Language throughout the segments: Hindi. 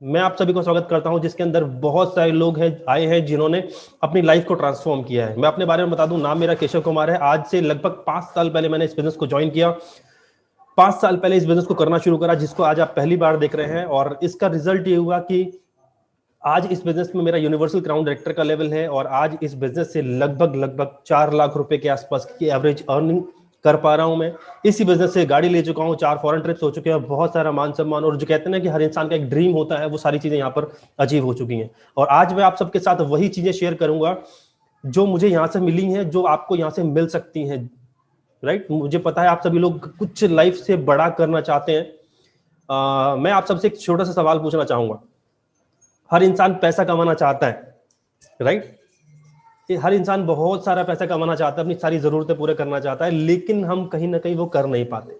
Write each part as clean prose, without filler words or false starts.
मैं आप सभी को स्वागत करता हूं, जिसके अंदर बहुत सारे लोग हैं आए हैं जिन्होंने अपनी लाइफ को ट्रांसफॉर्म किया है। मैं अपने बारे में बता दूं, नाम मेरा केशव कुमार है। आज से लगभग 5 साल पहले मैंने इस बिजनेस को ज्वाइन किया। 5 साल पहले इस बिजनेस को करना शुरू करा, जिसको आज आप पहली बार देख रहे हैं। और इसका रिजल्ट ये हुआ कि आज इस बिजनेस में मेरा यूनिवर्सल क्राउन डायरेक्टर का लेवल है और आज इस बिजनेस से लगभग लगभग 4 लाख रुपए के आसपास की एवरेज अर्निंग कर पा रहा हूं। मैं इसी बिजनेस से गाड़ी ले चुका हूं, 4 फॉरेन ट्रिप्स हो चुके हैं, बहुत सारा मान सम्मान, और जो कहते हैं ना कि हर इंसान का एक ड्रीम होता है, वो सारी चीजें यहाँ पर अचीव हो चुकी हैं। और आज मैं आप सबके साथ वही चीजें शेयर करूंगा जो मुझे यहाँ से मिली हैं, जो आपको यहाँ से मिल सकती हैं। राइट, मुझे पता है आप सभी लोग कुछ लाइफ से बड़ा करना चाहते हैं। मैं आप सबसे एक छोटा सा सवाल पूछना चाहूंगा। हर इंसान पैसा कमाना चाहता है, राइट? हर इंसान बहुत सारा पैसा कमाना चाहता है, अपनी सारी जरूरतें पूरे करना चाहता है, लेकिन हम कहीं ना कहीं वो कर नहीं पाते।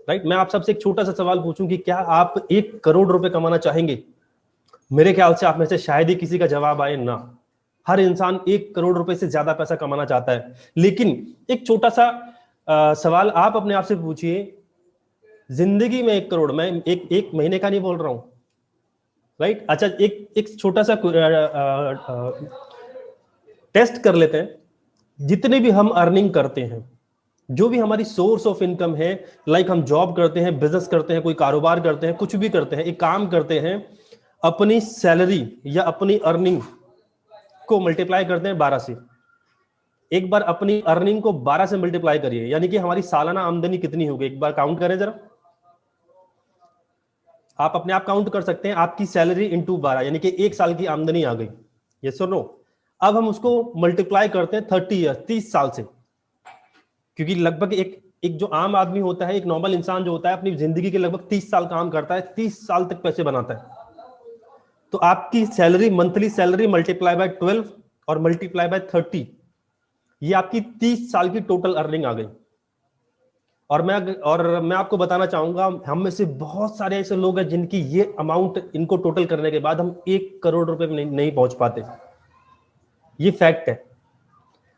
राइट, मैं आप सबसे एक छोटा सा सवाल पूछूं कि क्या आप 1 करोड़ रुपए कमाना चाहेंगे? मेरे ख्याल से आप में से शायद ही किसी का जवाब आए ना। हर इंसान 1 करोड़ रुपए से ज्यादा पैसा कमाना चाहता है। लेकिन एक छोटा सा सवाल आप अपने आप से पूछिए, जिंदगी में 1 करोड़, मैं एक महीने का नहीं बोल रहा हूं, राइट? अच्छा, एक एक छोटा सा टेस्ट कर लेते हैं। जितने भी हम अर्निंग करते हैं, जो भी हमारी सोर्स ऑफ इनकम है, लाइक हम जॉब करते हैं, बिजनेस करते हैं, कोई कारोबार करते हैं, कुछ भी करते हैं, एक काम करते हैं, अपनी सैलरी या अपनी अर्निंग को मल्टीप्लाई करते हैं 12 से। एक बार अपनी अर्निंग को 12 से मल्टीप्लाई करिए, यानी कि हमारी सालाना आमदनी कितनी होगी, एक बार काउंट करें जरा। आप अपने आप काउंट कर सकते हैं, आपकी सैलरी इंटू 12, यानी कि 1 साल की आमदनी आ गई। ये सुन लो। अब हम उसको मल्टीप्लाई करते हैं 30 ईयर, 30 साल से, क्योंकि लगभग एक एक जो आम आदमी होता है, एक नॉर्मल इंसान जो होता है, अपनी जिंदगी के लगभग 30 साल काम करता है, 30 साल तक पैसे बनाता है। तो आपकी salary, monthly salary multiply by 12 और मल्टीप्लाई बाय 30, ये आपकी 30 साल की टोटल अर्निंग आ गई। और मैं आपको बताना चाहूंगा, हम में से बहुत सारे ऐसे लोग हैं जिनकी ये अमाउंट, इनको टोटल करने के बाद हम 1 करोड़ रुपए में नहीं पहुंच पाते। ये फैक्ट है।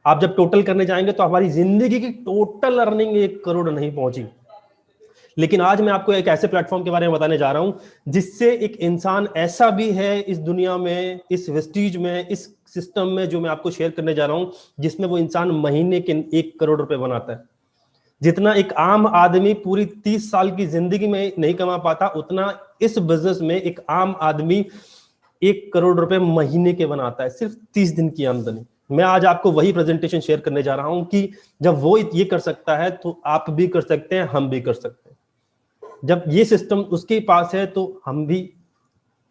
आप जब टोटल करने जाएंगे तो हमारी जिंदगी की टोटल अर्निंग 1 करोड़ नहीं पहुंची। लेकिन आज मैं आपको एक ऐसे प्लेटफॉर्म के बारे में बताने जा रहा हूं जिससे एक इंसान ऐसा भी है इस दुनिया में, इस वेस्टीज में, इस सिस्टम में, जो मैं आपको शेयर करने जा रहा हूं, जिसमें वो इंसान महीने के 1 करोड़ रुपए बनाता है। जितना एक आम आदमी पूरी 30 साल की जिंदगी में नहीं कमा पाता, उतना इस बिजनेस में एक आम आदमी 1 करोड़ रुपए महीने के बनाता है, सिर्फ 30 दिन की आमदनी। मैं आज आपको वही प्रेजेंटेशन शेयर करने जा रहा हूं कि जब वो ये कर सकता है तो आप भी कर सकते हैं, हम भी कर सकते हैं। जब ये सिस्टम उसके पास है तो हम भी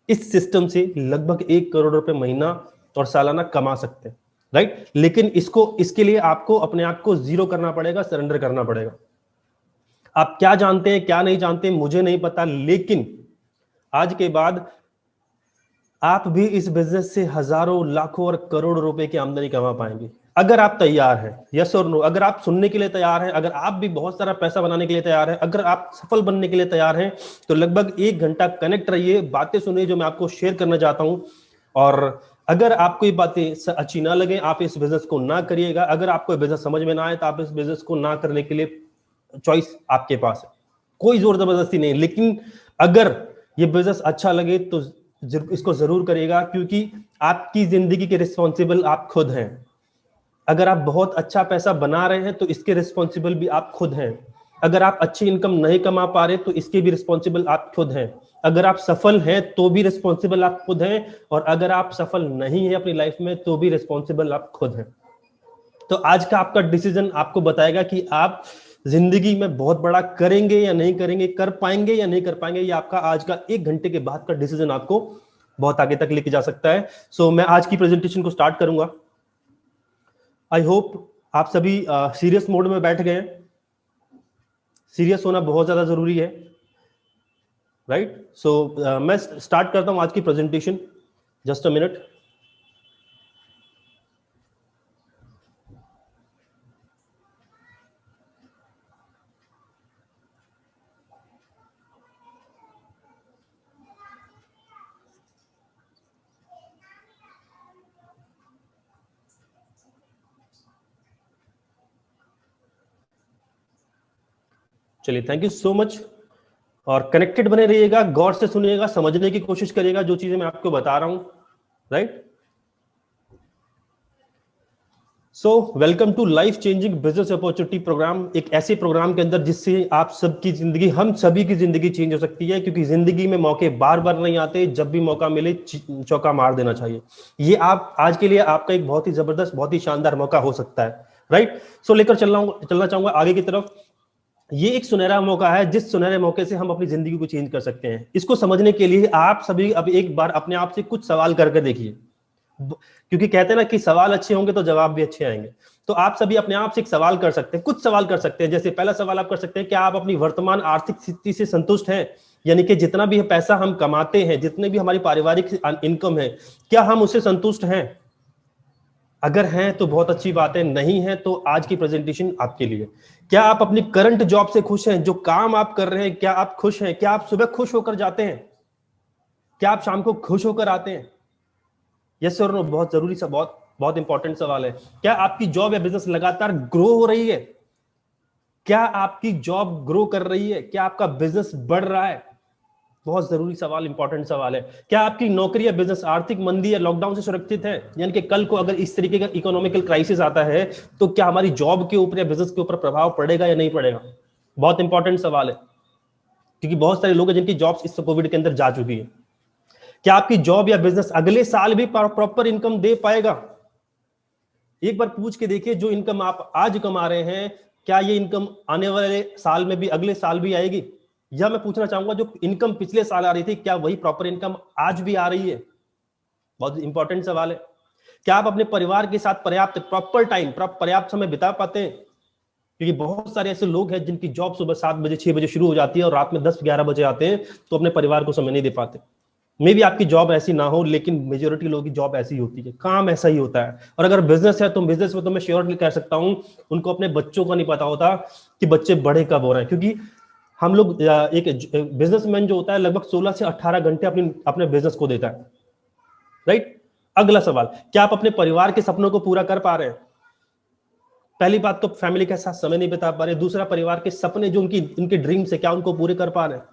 इस सिस्टम से लगभग 1 करोड़ रुपए महीना और सालाना कमा सकते हैं, राइट? लेकिन इसके लिए आपको अपने आप को जीरो करना पड़ेगा, सरेंडर करना पड़ेगा। आप क्या जानते हैं, क्या नहीं जानते, मुझे नहीं पता, लेकिन आज के बाद आप भी इस बिजनेस से हजारों, लाखों और करोड़ रुपए की आमदनी कमा पाएंगे, अगर आप तैयार हैं। यस और नो? अगर आप सुनने के लिए तैयार हैं, अगर आप भी बहुत सारा पैसा बनाने के लिए तैयार हैं, अगर आप सफल बनने के लिए तैयार हैं, तो लगभग 1 घंटा कनेक्ट रहिए, बातें सुनिए जो मैं आपको शेयर करना चाहता हूं। और अगर आपको ये बातें अच्छी ना लगे, आप इस बिजनेस को ना करिएगा। अगर आपको बिजनेस समझ में ना आए, तो आप इस बिजनेस को ना करने के लिए चॉइस आपके पास है, कोई जोर जबरदस्ती नहीं। लेकिन अगर ये बिजनेस अच्छा लगे तो इसको जरूर करिएगा, क्योंकि आपकी जिंदगी के रिस्पॉन्सिबल आप खुद हैं। अगर आप बहुत अच्छा पैसा बना रहे हैं तो इसके रिस्पॉन्सिबल भी आप खुद हैं। अगर आप अच्छी इनकम नहीं कमा पा रहे तो इसके भी रिस्पॉन्सिबल आप खुद हैं। अगर आप सफल हैं तो भी रिस्पॉन्सिबल आप खुद हैं, और अगर आप सफल नहीं है अपनी लाइफ में तो भी रिस्पॉन्सिबल आप खुद हैं। तो आज का आपका डिसीजन आपको बताएगा कि आप जिंदगी में बहुत बड़ा करेंगे या नहीं करेंगे, कर पाएंगे या नहीं कर पाएंगे। ये आपका आज का 1 घंटे के बाद का डिसीजन आपको बहुत आगे तक लेके जा सकता है। सो मैं आज की प्रेजेंटेशन को स्टार्ट करूंगा। आई होप आप सभी सीरियस मोड में बैठ गए हैं। सीरियस होना बहुत ज्यादा जरूरी है, राइट? सो मैं स्टार्ट करता हूं आज की प्रेजेंटेशन। Just a minute. चलिए, थैंक यू सो मच। और कनेक्टेड बने रहिएगा, गौर से सुनिएगा, समझने की कोशिश करिएगा जो चीजें मैं आपको बता रहा हूं, right. So welcome to life changing business opportunity programme, एक ऐसे प्रोग्राम के अंदर जिससे आप सबकी जिंदगी, हम सभी की जिंदगी चेंज हो सकती है, क्योंकि जिंदगी में मौके बार बार नहीं आते, जब भी मौका मिले चौका मार देना चाहिए। ये आप आज के लिए आपका एक बहुत ही जबरदस्त, बहुत ही शानदार मौका हो सकता है, राइट। सो लेकर चलना चाहूंगा आगे की तरफ। ये एक सुनहरा मौका है, जिस सुनहरे मौके से हम अपनी जिंदगी को चेंज कर सकते हैं। इसको समझने के लिए आप सभी अब एक बार अपने आप से कुछ सवाल करके देखिए, क्योंकि कहते हैं ना कि सवाल अच्छे होंगे तो जवाब भी अच्छे आएंगे। तो आप सभी अपने आप से एक सवाल कर सकते हैं, कुछ सवाल कर सकते हैं। जैसे पहला सवाल आप कर सकते हैं, क्या आप अपनी वर्तमान आर्थिक स्थिति से संतुष्ट हैं? यानी कि जितना भी पैसा हम कमाते हैं, जितने भी हमारी पारिवारिक इनकम है, क्या हम उससे संतुष्ट हैं? अगर हैं तो बहुत अच्छी बात है, नहीं है तो आज की प्रेजेंटेशन आपके लिए। क्या आप अपनी करंट जॉब से खुश हैं? जो काम आप कर रहे हैं, क्या आप खुश हैं? क्या आप सुबह खुश होकर जाते हैं? क्या आप शाम को खुश होकर आते हैं? यस और नो, बहुत जरूरी सा, बहुत बहुत इंपॉर्टेंट सवाल है। क्या आपकी जॉब या बिजनेस लगातार ग्रो हो रही है? क्या आपकी जॉब ग्रो कर रही है? क्या आपका बिजनेस बढ़ रहा है? बहुत जरूरी सवाल, इंपॉर्टेंट सवाल है। क्या आपकी नौकरी या बिजनेस आर्थिक मंदी या लॉकडाउन से सुरक्षित है? यानी कि कल को अगर इस तरीके का इकोनॉमिकल क्राइसिस आता है तो क्या हमारी जॉब के ऊपर या बिजनेस के ऊपर प्रभाव पड़ेगा या नहीं पड़ेगा? बहुत इंपॉर्टेंट सवाल है, क्योंकि बहुत सारे लोग हैं जिनकी जॉब्स इस कोविड के अंदर जा चुकी है। क्या आपकी जॉब या बिजनेस अगले साल भी प्रॉपर इनकम दे पाएगा? एक बार पूछ के देखिए, जो इनकम आप आज कमा रहे हैं, क्या ये इनकम आने वाले साल में भी, अगले साल भी आएगी? या मैं पूछना चाहूंगा, जो इनकम पिछले साल आ रही थी, क्या वही प्रॉपर इनकम आज भी आ रही है? बहुत इंपॉर्टेंट सवाल है। क्या आप अपने परिवार के साथ पर्याप्त प्रॉपर टाइम, पर्याप्त समय बिता पाते हैं? क्योंकि बहुत सारे ऐसे लोग हैं जिनकी जॉब सुबह 7 बजे 6 बजे शुरू हो जाती है और रात में 10-11 बजे आते हैं, तो अपने परिवार को समय नहीं दे पाते। मे भी आपकी जॉब ऐसी ना हो, लेकिन मेजोरिटी लोगों की जॉब ऐसी होती है, काम ऐसा ही होता है। और अगर बिजनेस है तो बिजनेस में तो मैं श्योरली कह सकता हूं, उनको अपने बच्चों का नहीं पता होता कि बच्चे बड़े कब हो रहे हैं। क्योंकि हम लोग, एक बिजनेसमैन जो होता है लगभग 16 से 18 घंटे अपने बिजनेस को देता है, राइट। अगला सवाल, क्या आप अपने परिवार के सपनों को पूरा कर पा रहे हैं? पहली बात तो फैमिली के साथ समय नहीं बिता पा रहे। दूसरा, परिवार के सपने जो उनके ड्रीम्स है, क्या उनको पूरे कर पा रहे हैं?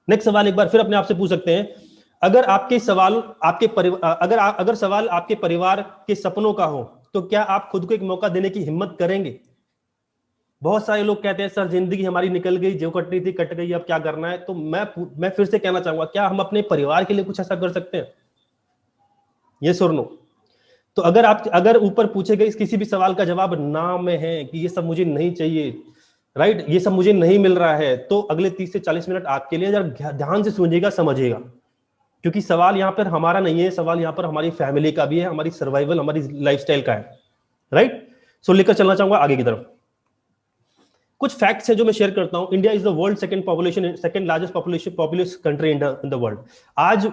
नेक्स्ट सवाल एक बार फिर अपने आप से पूछ सकते हैं, अगर आपके सवाल आपके परिवार अगर सवाल आपके परिवार के सपनों का हो, तो क्या आप खुद को एक मौका देने की हिम्मत करेंगे? बहुत सारे लोग कहते हैं, सर जिंदगी हमारी निकल गई, जो कटनी थी कट गई, अब क्या करना है? तो मैं फिर से कहना चाहूंगा, क्या हम अपने परिवार के लिए कुछ ऐसा कर सकते हैं? यस और नो। तो अगर ऊपर पूछे गए किसी भी सवाल का जवाब ना में है कि ये सब मुझे नहीं चाहिए, राइट, ये सब मुझे नहीं मिल रहा है, तो अगले 30 से 40 मिनट आपके लिए जरा ध्यान से सुनिएगा, समझिएगा। क्योंकि सवाल यहां पर हमारा नहीं है, सवाल यहां पर हमारी फैमिली का भी है, हमारी सर्वाइवल, हमारी लाइफस्टाइल का है, राइट। सो लेकर चलना चाहूंगा आगे की तरफ। कुछ फैक्ट्स है जो मैं शेयर करता हूं। India is the world second largest populace country in the world. आज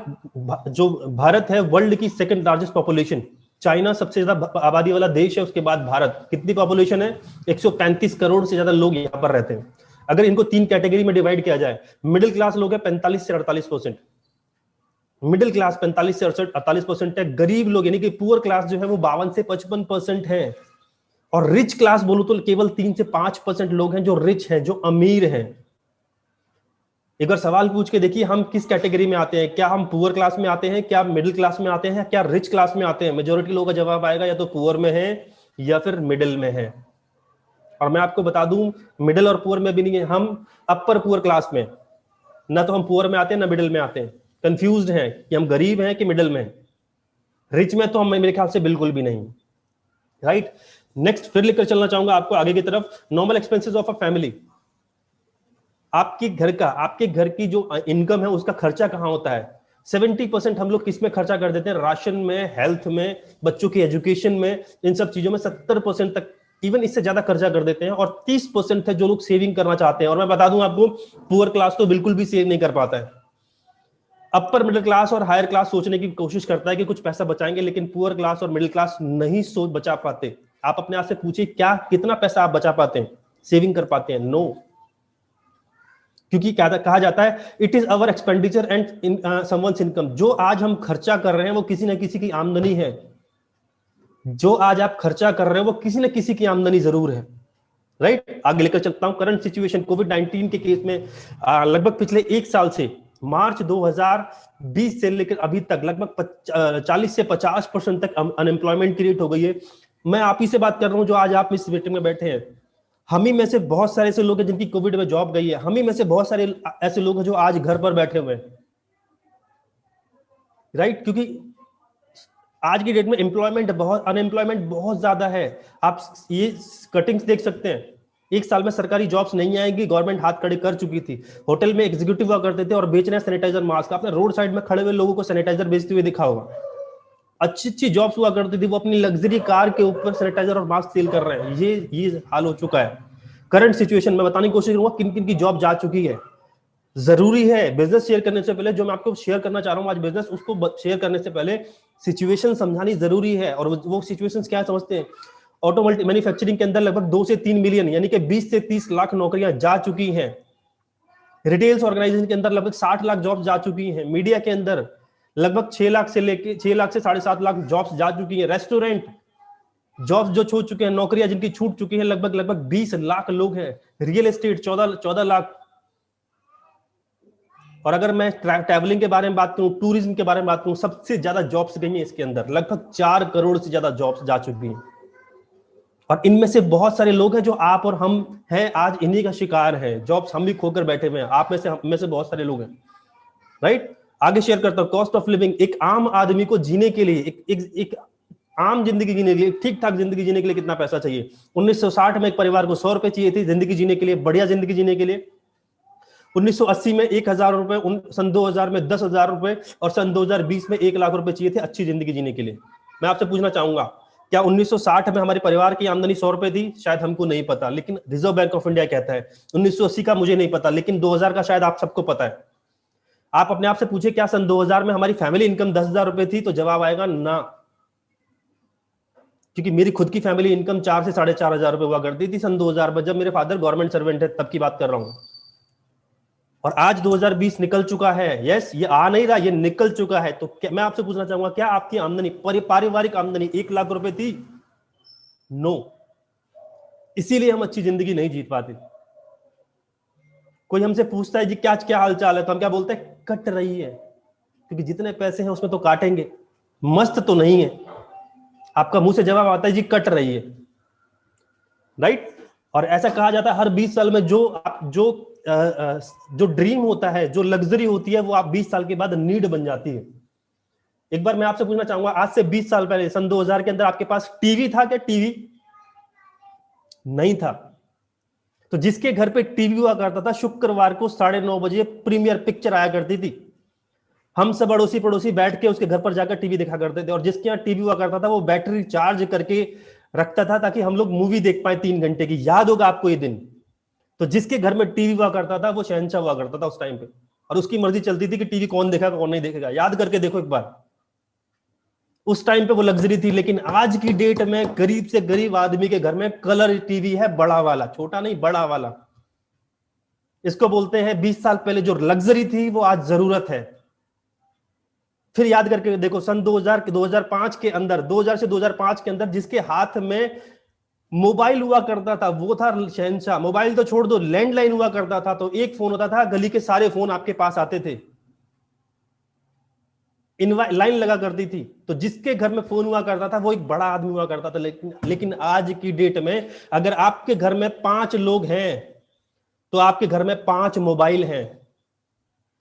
जो भारत है, वर्ल्ड की सेकंड लार्जेस्ट पॉपुलेशन। चाइना सबसे ज्यादा आबादी वाला देश है, उसके बाद भारत। कितनी पॉपुलेशन है? 135 करोड़ से ज्यादा लोग यहाँ पर रहते हैं। अगर इनको 3 कैटेगरी में डिवाइड किया जाए, मिडिल क्लास लोग है 45 से 48%, मिडिल क्लास 45 से 48% है। गरीब लोग यानी कि पुअर क्लास जो है वो 52 से 55% है। और रिच क्लास बोलूं तो केवल 3 से 5% लोग हैं जो रिच हैं, जो अमीर हैं। एक बार सवाल पूछ के देखिए, हम किस कैटेगरी में आते हैं? क्या हम पुअर क्लास में आते हैं, क्या मिडिल क्लास में आते हैं, क्या रिच क्लास में आते हैं? मेजोरिटी लोगों का जवाब आएगा या तो पुअर में है या फिर मिडिल में है। और मैं आपको बता दूं, मिडिल और पुअर में भी नहीं है, हम अपर पुअर क्लास में। ना तो हम पुअर में आते हैं ना मिडिल में आते हैं। कंफ्यूज्ड हैं कि हम गरीब हैं कि मिडिल में हैं। रिच में तो हम मेरे ख्याल से बिल्कुल भी नहीं, राइट। नेक्स्ट फिर लेकर चलना चाहूंगा आपको आगे की तरफ। Normal expenses of a family. आपके घर की जो इनकम है उसका खर्चा कहां होता है? 70% हम लोग किस में खर्चा कर देते हैं? राशन में, हेल्थ में, बच्चों की एजुकेशन में, इन सब चीजों में 70% तक, इवन इससे ज्यादा खर्चा कर देते हैं। और 30% है जो लोग सेविंग करना चाहते हैं। और मैं बता दूं आपको, पुअर क्लास तो बिल्कुल भी सेव नहीं कर पाता है। अपर मिडिल क्लास और हायर क्लास सोचने की कोशिश करता है कि कुछ पैसा बचाएंगे, लेकिन पुअर क्लास और मिडिल क्लास नहीं सोच बचा पाते। आप अपने आप से पूछिए, क्या कितना पैसा आप बचा पाते हैं, सेविंग कर पाते हैं? नो। क्योंकि क्या कहा जाता है, it is our expenditure and someone's income. जो आज हम खर्चा कर रहे हैं वो किसी ना किसी की आमदनी है। जो आज आप खर्चा कर रहे हो वो किसी ना किसी की आमदनी जरूर है। राइट। आगे लेकर चलता हूं करंट सिचुएशन कोविड 19 के केस में। लगभग पिछले एक साल से मार्च 2020 से लेकर अभी तक लगभग 40 से 50% तक अनएम्प्लॉयमेंट की रेट हो गई है। मैं आप ही से बात कर रहा हूं जो आज आप इस मीटिंग में बैठे हैं। हम ही में से बहुत सारे ऐसे लोग हैं जिनकी कोविड में जॉब गई है। हम ही में से बहुत सारे ऐसे लोग हैं जो आज घर पर बैठे हुए हैं, राइट। क्योंकि आज की डेट में अनएम्प्लॉयमेंट बहुत ज्यादा है। आप ये कटिंग्स देख सकते हैं। एक साल में सरकारी जॉब्स नहीं आएंगी, गवर्नमेंट हाथ खड़े कर चुकी थी। होटल में एग्जीक्यूटिव हुआ करते थे और बेच रहे हैं सैनिटाइजर मास्क। आपने रोड साइड में खड़े हुए लोगों को सैनिटाइजर बेचते हुए देखा होगा। अच्छी अच्छी जॉब्स हुआ करती थी, वो अपनी लग्जरी कार के ऊपर सैनिटाइजर और मास्क सेल कर रहे हैं। ये हाल हो चुका है। करंट सिचुएशन में बताने की कोशिश करूंगा किन किन की जॉब जा चुकी है। जरूरी है बिजनेस शेयर करने से पहले, जो मैं आपको शेयर करना चाह रहा हूं आज बिजनेस, उसको शेयर करने से पहले सिचुएशन समझानी जरूरी है। और वो सिचुएशंस क्या समझते हैं। ऑटोमोटिव मैन्युफैक्चरिंग के अंदर लगभग 2 से 3 मिलियन यानी कि 20 से 30 लाख नौकरियां जा चुकी हैं। रिटेल्स ऑर्गेनाइजेशन के अंदर लगभग 60 लाख जॉब्स जा चुकी हैं। मीडिया के अंदर लगभग 6 लाख से 7.5 लाख जॉब्स जा चुकी हैं। रेस्टोरेंट जॉब्स जो छूट चुके हैं, नौकरियां जिनकी छूट चुकी हैं, लगभग 20 लाख लोग हैं। Real estate 14 lakh. और अगर मैं ट्रैवलिंग के बारे में बात करूं, टूरिज्म के बारे में बात करूं, सबसे ज्यादा जॉब्स गई हैं इसके अंदर। लगभग 4 करोड़ से ज्यादा जॉब्स जा चुकी हैं। और इनमें से बहुत सारे लोग हैं जो आप और हम हैं, आज इन्हीं का शिकार हैं। जॉब्स हम भी खोकर बैठे हुए हैं। आप में से हम में से बहुत सारे लोग हैं, राइट। आगे शेयर करता हूं कॉस्ट ऑफ लिविंग। एक आम आदमी को जीने के लिए, एक आम जिंदगी जीने के लिए, ठीक ठाक जिंदगी जीने के लिए कितना पैसा चाहिए। 1960 में एक परिवार को 100 रुपए चाहिए थी जिंदगी जीने के लिए, बढ़िया जिंदगी जीने के लिए। 1980 में 1,000 रुपए, सन 2000 में 10,000 रुपए और सन 2020 में 1 लाख रुपए चाहिए थे अच्छी जिंदगी जीने के लिए। मैं आपसे पूछना चाहूंगा, क्या 1960 में हमारे परिवार की आमदनी 100 रुपए थी? शायद हमको नहीं पता, लेकिन रिजर्व बैंक ऑफ इंडिया कहता है। 1980 का मुझे नहीं पता, लेकिन 2000 का शायद आप सबको पता है। आप अपने आप से पूछे क्या सन 2000 में हमारी फैमिली इनकम 10,000 रुपए थी? तो जवाब आएगा ना, क्योंकि मेरी खुद की फैमिली इनकम 4 से 4,500 रुपए हुआ करती थी सन 2000 में, जब मेरे फादर गवर्नमेंट सर्वेंट है, तब की बात कर रहा हूं। और आज 2020 निकल चुका है। यस, ये आ नहीं रहा, ये निकल चुका है। तो मैं आपसे पूछना चाहूंगा, क्या आपकी आमदनी, पारिवारिक आमदनी 1 लाख रुपए थी? नो। इसीलिए हम अच्छी जिंदगी नहीं जीत पाते। कोई हमसे पूछता है जी क्या क्या हाल चाल है, तो हम क्या बोलते हैं? कट रही है। क्योंकि जितने पैसे हैं उसमें तो काटेंगे, मस्त तो नहीं है। आपका मुंह से जवाब आता है जी कट रही है, राइट। और ऐसा कहा जाता है हर 20 साल में जो ड्रीम होता है, जो लग्जरी होती है, वो आप 20 साल के बाद नीड बन जाती है। एक बार मैं आपसे पूछना चाहूंगा, आज से 20 साल पहले सन 2000 के अंदर आपके पास टीवी था क्या? टीवी नहीं था। तो जिसके घर पे टीवी हुआ करता था, शुक्रवार को 9:30 बजे प्रीमियर पिक्चर आया करती थी। हम सब अड़ोसी पड़ोसी बैठ के उसके घर पर जाकर टीवी देखा करते थे। और जिसके यहाँ टीवी हुआ करता था वो बैटरी चार्ज करके रखता था ताकि हम लोग मूवी देख पाए 3 घंटे की। याद होगा आपको ये दिन। तो जिसके घर में टीवी हुआ करता था वो शहंशाह हुआ करता था उस टाइम पे। और उसकी मर्जी चलती थी कि टीवी कौन देखेगा कौन नहीं देखेगा। याद करके देखो एक बार, उस टाइम पे वो लग्जरी थी। लेकिन आज की डेट में गरीब से गरीब आदमी के घर में कलर टीवी है, बड़ा वाला, छोटा नहीं, बड़ा वाला। इसको बोलते हैं 20 साल पहले जो लग्जरी थी वो आज जरूरत है। फिर याद करके देखो, सन 2005 के अंदर, 2000 से 2005 के अंदर जिसके हाथ में मोबाइल हुआ करता था वो था शहंशाह। मोबाइल तो छोड़ दो, लैंडलाइन हुआ करता था। तो एक फोन होता था, गली के सारे फोन आपके पास आते थे, लाइन लगा करती थी। तो जिसके घर में फोन हुआ करता था वो एक बड़ा आदमी हुआ करता था। लेकिन आज की डेट में अगर आपके घर में 5 लोग हैं तो आपके घर में 5 मोबाइल हैं,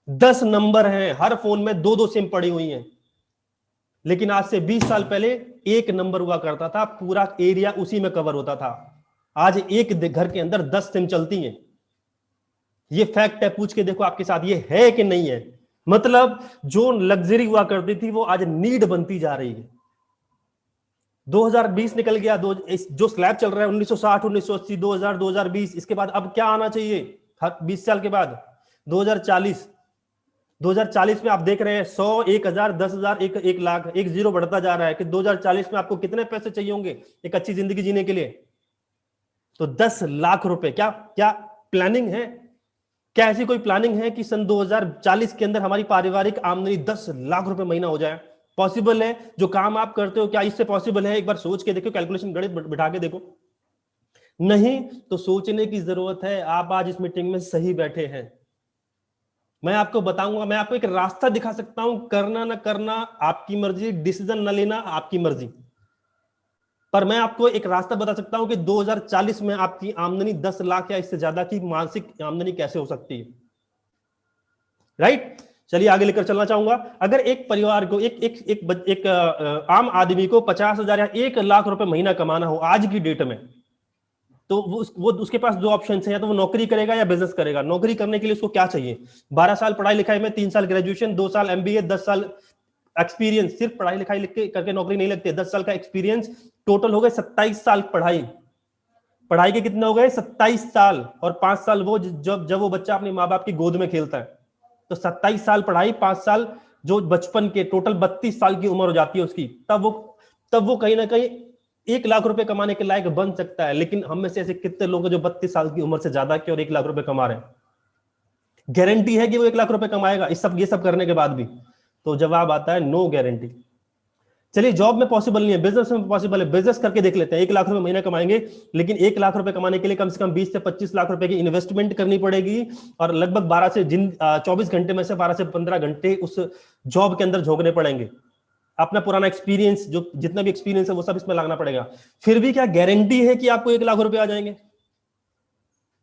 10 नंबर हैं, हर फोन में 2-2 सिम पड़ी हुई हैं। लेकिन आज से 20 साल पहले एक नंबर हुआ करता था, पूरा एरिया उसी में कवर होता था। आज एक घर के अंदर 10 सिम चलती हैं। ये फैक्ट है, पूछ के देखो आपके साथ ये है कि नहीं है। मतलब जो लग्जरी हुआ करती थी वो आज नीड बनती जा रही है। 2020 निकल गया, जो स्लैब चल रहा है 1960, 1980, 2000, 2020, इसके बाद अब क्या आना चाहिए 20 साल के बाद? 2040। 2040 में आप देख रहे हैं 100, 1000, 10,000, 1 लाख, एक जीरो बढ़ता जा रहा है कि 2040 में आपको कितने पैसे चाहिए होंगे एक अच्छी जिंदगी जीने के लिए? तो 10 लाख रुपए। क्या क्या प्लानिंग है? क्या ऐसी कोई प्लानिंग है कि सन 2040 के अंदर हमारी पारिवारिक आमदनी 10 लाख रुपए महीना हो जाए? पॉसिबल है? जो काम आप करते हो क्या इससे पॉसिबल है? एक बार सोच के देखो, कैलकुलेशन गणित बिठा के देखो। नहीं तो सोचने की जरूरत है। आप आज इस मीटिंग में सही बैठे हैं, मैं आपको बताऊंगा, मैं आपको एक रास्ता दिखा सकता हूं, करना ना करना आपकी मर्जी, डिसीजन ना लेना आपकी मर्जी, पर मैं आपको एक रास्ता बता सकता हूं कि 2040 में आपकी आमदनी 10 लाख या इससे ज्यादा की मासिक आमदनी कैसे हो सकती है। राइट, चलिए आगे लेकर चलना चाहूंगा। अगर एक परिवार को एक आम आदमी को 50,000 या 1 लाख रुपए महीना कमाना हो आज की डेट में, तो वो उसके पास दो ऑप्शन है, या तो वो नौकरी करेगा या बिजनेस करेगा। नौकरी करने के लिए उसको क्या चाहिए? 12 साल पढ़ाई लिखाई में, 3 साल ग्रेजुएशन, 2 साल एमबीए, 10 साल एक्सपीरियंस। सिर्फ पढ़ाई लिखाई लिख के करके नौकरी नहीं लगती, 10 साल का एक्सपीरियंस। टोटल हो गए 27 साल पढ़ाई। पढ़ाई के कितने हो गए? 27 साल। और 5 साल वो जब वो बच्चा अपने माँ बाप की गोद में खेलता है, तो 27 साल पढ़ाई, 5 साल जो बचपन के, टोटल 32 साल की उम्र हो जाती है उसकी। तब वो कहीं ना कहीं 1 लाख रुपए कमाने के लायक बन सकता है। लेकिन हम में से ऐसे कितने लोग हैं जो 32 साल की उम्र से ज्यादा के और 1 लाख रुपए कमा रहे हैं? गारंटी है कि वो 1 लाख रुपए कमाएगा ये सब करने के बाद भी? तो जवाब आता है नो गारंटी। चलिए, जॉब में पॉसिबल नहीं है, बिजनेस में पॉसिबल है। बिजनेस करके देख लेते हैं, 1 लाख रुपए महीना कमाएंगे, लेकिन 1 लाख रुपए कमाने के लिए कम से कम 20 से 25 लाख रुपए की इन्वेस्टमेंट करनी पड़ेगी, और लगभग 24 घंटे में से 12 से 15 घंटे उस जॉब के अंदर झोंकने पड़ेंगे। अपना पुराना एक्सपीरियंस, जो जितना भी एक्सपीरियंस है वो सब इसमें लागना पड़ेगा। फिर भी क्या गारंटी है कि आपको 1 लाख रुपए आ जाएंगे?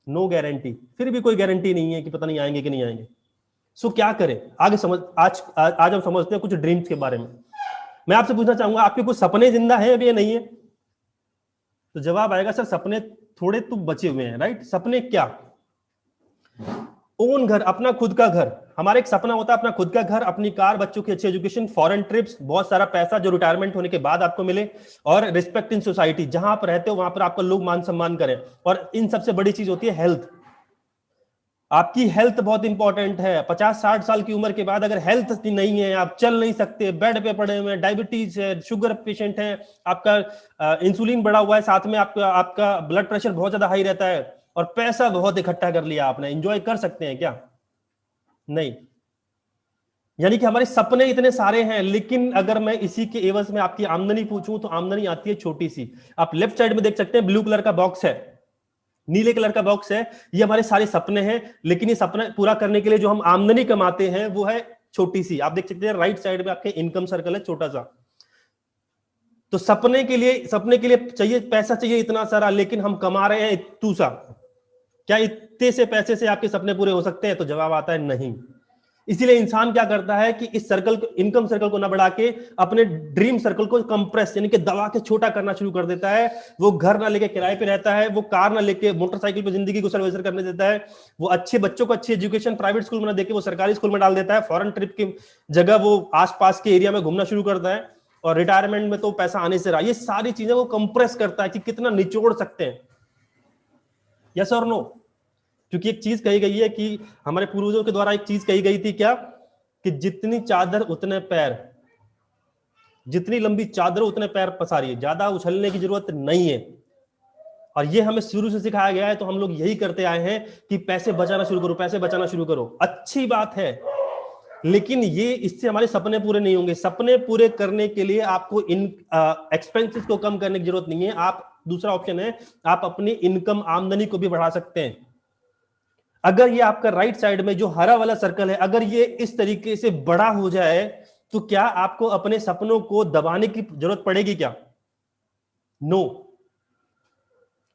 No guarantee. फिर भी कोई गारंटी नहीं है कि पता नहीं आएंगे कि नहीं आएंगे। सो क्या करें आगे? आज हम समझते हैं कुछ ड्रीम्स के बारे में। मैं आपसे पूछना चाहूंगा, आपके कुछ सपने जिंदा हैं अभी या नहीं है? तो जवाब आएगा सर सपने थोड़े तो बचे हुए हैं। राइट, सपने क्या? ओन घर, अपना खुद का घर। हमारा एक सपना होता है अपना खुद का घर, अपनी कार, बच्चों की अच्छी एजुकेशन, फॉरेन ट्रिप्स, बहुत सारा पैसा जो रिटायरमेंट होने के बाद आपको मिले, और रिस्पेक्ट इन सोसाइटी। जहां आप रहते हो वहां पर आपका लोग मान सम्मान करें। और इन सबसे बड़ी चीज होती है हेल्थ। आपकी हेल्थ बहुत इंपॉर्टेंट है। 50-60 साल की उम्र के बाद अगर हेल्थ नहीं है, आप चल नहीं सकते, बेड पे पड़े हुए हैं, डायबिटीज है, शुगर पेशेंट है, आपका इंसुलिन बढ़ा हुआ है, साथ में आपका ब्लड प्रेशर बहुत ज्यादा हाई रहता है, और पैसा बहुत इकट्ठा कर लिया आपने, एंजॉय कर सकते हैं क्या? नहीं। यानी कि हमारे सपने इतने सारे हैं, लेकिन अगर मैं इसी के एवज में आपकी आमदनी पूछूं तो आमदनी आती है छोटी सी। आप लेफ्ट साइड में देख सकते हैं, ब्लू कलर का बॉक्स है, नीले कलर का बॉक्स है, ये हमारे सारे सपने हैं। लेकिन ये सपना पूरा करने के लिए जो हम आमदनी कमाते हैं वो है छोटी सी। आप देख सकते हैं राइट साइड में आपके इनकम सर्कल है छोटा सा। तो सपने के लिए चाहिए पैसा, चाहिए इतना सारा, लेकिन हम कमा रहे हैं इतू सा। क्या इतने से पैसे से आपके सपने पूरे हो सकते हैं? तो जवाब आता है नहीं। इसीलिए इंसान क्या करता है कि इस सर्कल को, इनकम सर्कल को ना बढ़ा के अपने ड्रीम सर्कल को कंप्रेस यानी कि दबा के छोटा करना शुरू कर देता है। वो घर ना लेके किराए पे रहता है, वो कार ना लेके मोटरसाइकिल पे जिंदगी को सर्वेसर करने देता है, वो अच्छे बच्चों को अच्छी एजुकेशन प्राइवेट स्कूल में ना देके वो सरकारी स्कूल में डाल देता है, फॉरेन ट्रिप की जगह वो आसपास के एरिया में घूमना शुरू करता है, और रिटायरमेंट में तो पैसा आने से रहा। ये सारी चीजें वो कंप्रेस करता है कि कितना निचोड़ सकते हैं। यस और नो? क्योंकि एक चीज कही गई है कि हमारे पूर्वजों के द्वारा एक चीज कही गई थी, क्या? कि जितनी चादर उतने पैर, जितनी लंबी चादर उतने पैर पसारिए, ज्यादा उछलने की जरूरत नहीं है। और ये हमें शुरू से सिखाया गया है, तो हम लोग यही करते आए हैं कि पैसे बचाना शुरू करो, पैसे बचाना शुरू करो। अच्छी बात है, लेकिन ये इससे हमारे सपने पूरे नहीं होंगे। सपने पूरे करने के लिए आपको इन एक्सपेंसेस को कम करने की जरूरत नहीं है। आप, दूसरा ऑप्शन है, आप अपनी इनकम, आमदनी को भी बढ़ा सकते हैं। अगर ये आपका राइट साइड में जो हरा वाला सर्कल है, अगर ये इस तरीके से बड़ा हो जाए, तो क्या आपको अपने सपनों को दबाने की जरूरत पड़ेगी क्या? नो।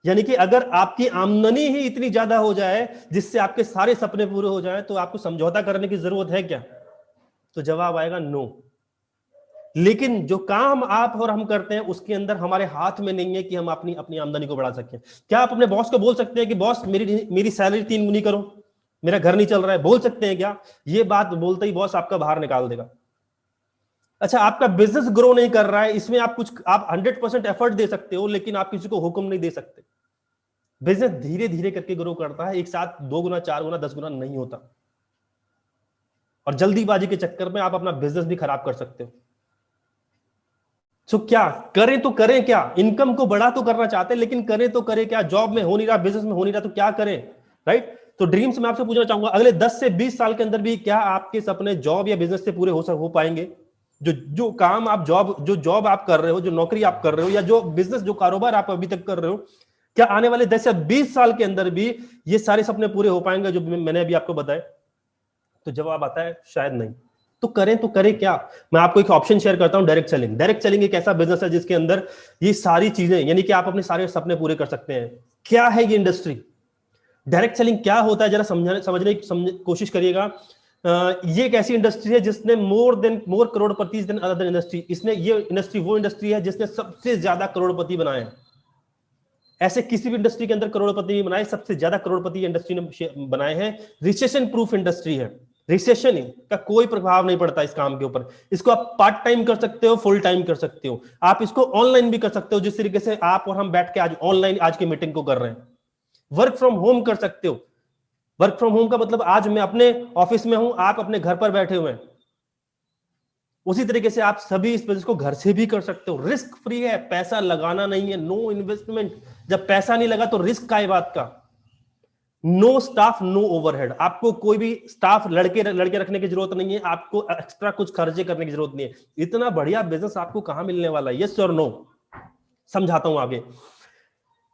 यानी कि अगर आपकी आमदनी ही इतनी ज्यादा हो जाए जिससे आपके सारे सपने पूरे हो जाए, तो आपको समझौता करने की जरूरत है क्या? तो जवाब आएगा नो। लेकिन जो काम आप और हम करते हैं उसके अंदर हमारे हाथ में नहीं है कि हम अपनी अपनी आमदनी को बढ़ा सकें। क्या आप अपने बॉस को बोल सकते हैं कि बॉस मेरी सैलरी 3 गुनी करो, मेरा घर नहीं चल रहा है? बोल सकते हैं क्या? ये बात बोलते ही बॉस आपका बाहर निकाल देगा। अच्छा, आपका बिजनेस ग्रो नहीं कर रहा है, इसमें आप 100% एफर्ट दे सकते हो, लेकिन आप किसी को हुक्म नहीं दे सकते। बिजनेस धीरे धीरे करके ग्रो करता है, एक साथ 2 गुना, 4 गुना, 10 गुना नहीं होता। और जल्दीबाजी के चक्कर में आप अपना बिजनेस भी खराब कर सकते हो। सो क्या करें? तो करें क्या? इनकम को बड़ा तो करना चाहते हैं, लेकिन करें तो करें क्या? जॉब में हो नहीं रहा, बिजनेस में हो नहीं रहा, तो क्या करें? राइट? तो ड्रीम्स में आपसे पूछना चाहूंगा, अगले 10 से 20 साल के अंदर भी क्या आपके सपने जॉब या बिजनेस से पूरे हो पाएंगे? जो काम आप जॉब आप कर रहे हो, जो नौकरी आप कर रहे हो, या जो बिजनेस, जो कारोबार आप अभी तक कर रहे हो, क्या आने वाले 10 या 20 साल के अंदर भी ये सारे सपने पूरे हो पाएंगे जो मैंने अभी आपको बताया? तो जवाब आता है शायद नहीं। तो करें क्या? मैं आपको एक ऑप्शन शेयर करता हूं, डायरेक्ट सेलिंग। डायरेक्ट सेलिंग एक ऐसा बिजनेस है जिसके अंदर ये सारी चीजें, यानी कि आप अपने सारे सपने पूरे कर सकते हैं। क्या है ये इंडस्ट्री? डायरेक्ट सेलिंग क्या होता है, जरा समझने की कोशिश करिएगा। ये एक ऐसी इंडस्ट्री है जिसने मोर करोड़पति देन अदर इंडस्ट्री। इसने, ये इंडस्ट्री वो इंडस्ट्री है जिसने सबसे ज्यादा करोड़पति बनाए हैं। ऐसे किसी भी इंडस्ट्री के अंदर करोड़पति नहीं बनाए, सबसे ज्यादा करोड़पति इंडस्ट्री ने बनाए हैं। रिसेशन प्रूफ इंडस्ट्री है। रिसेशन का कोई प्रभाव नहीं पड़ता इस काम के ऊपर। इसको आप पार्ट टाइम कर सकते हो, फुल टाइम कर सकते हो, आप इसको ऑनलाइन भी कर सकते हो, जिस तरीके से आप और हम बैठ के आज ऑनलाइन आज की मीटिंग को कर रहे हैं। वर्क फ्रॉम होम कर सकते हो। वर्क फ्रॉम होम का मतलब आज मैं अपने ऑफिस में हूं, आप अपने घर पर बैठे हुए हैं। उसी तरीके से आप सभी इस बिजनेस को घर से भी कर सकते हो। रिस्क फ्री है, पैसा लगाना नहीं है, नो इन्वेस्टमेंट। जब पैसा नहीं लगा तो रिस्क का है बात का। No staff, no overhead. आपको कोई भी स्टाफ लड़के रखने की जरूरत नहीं है, आपको एक्स्ट्रा कुछ खर्चे करने की जरूरत नहीं है। इतना बढ़िया बिजनेस आपको कहां मिलने वाला है? यस और नो? समझाता हूं आगे।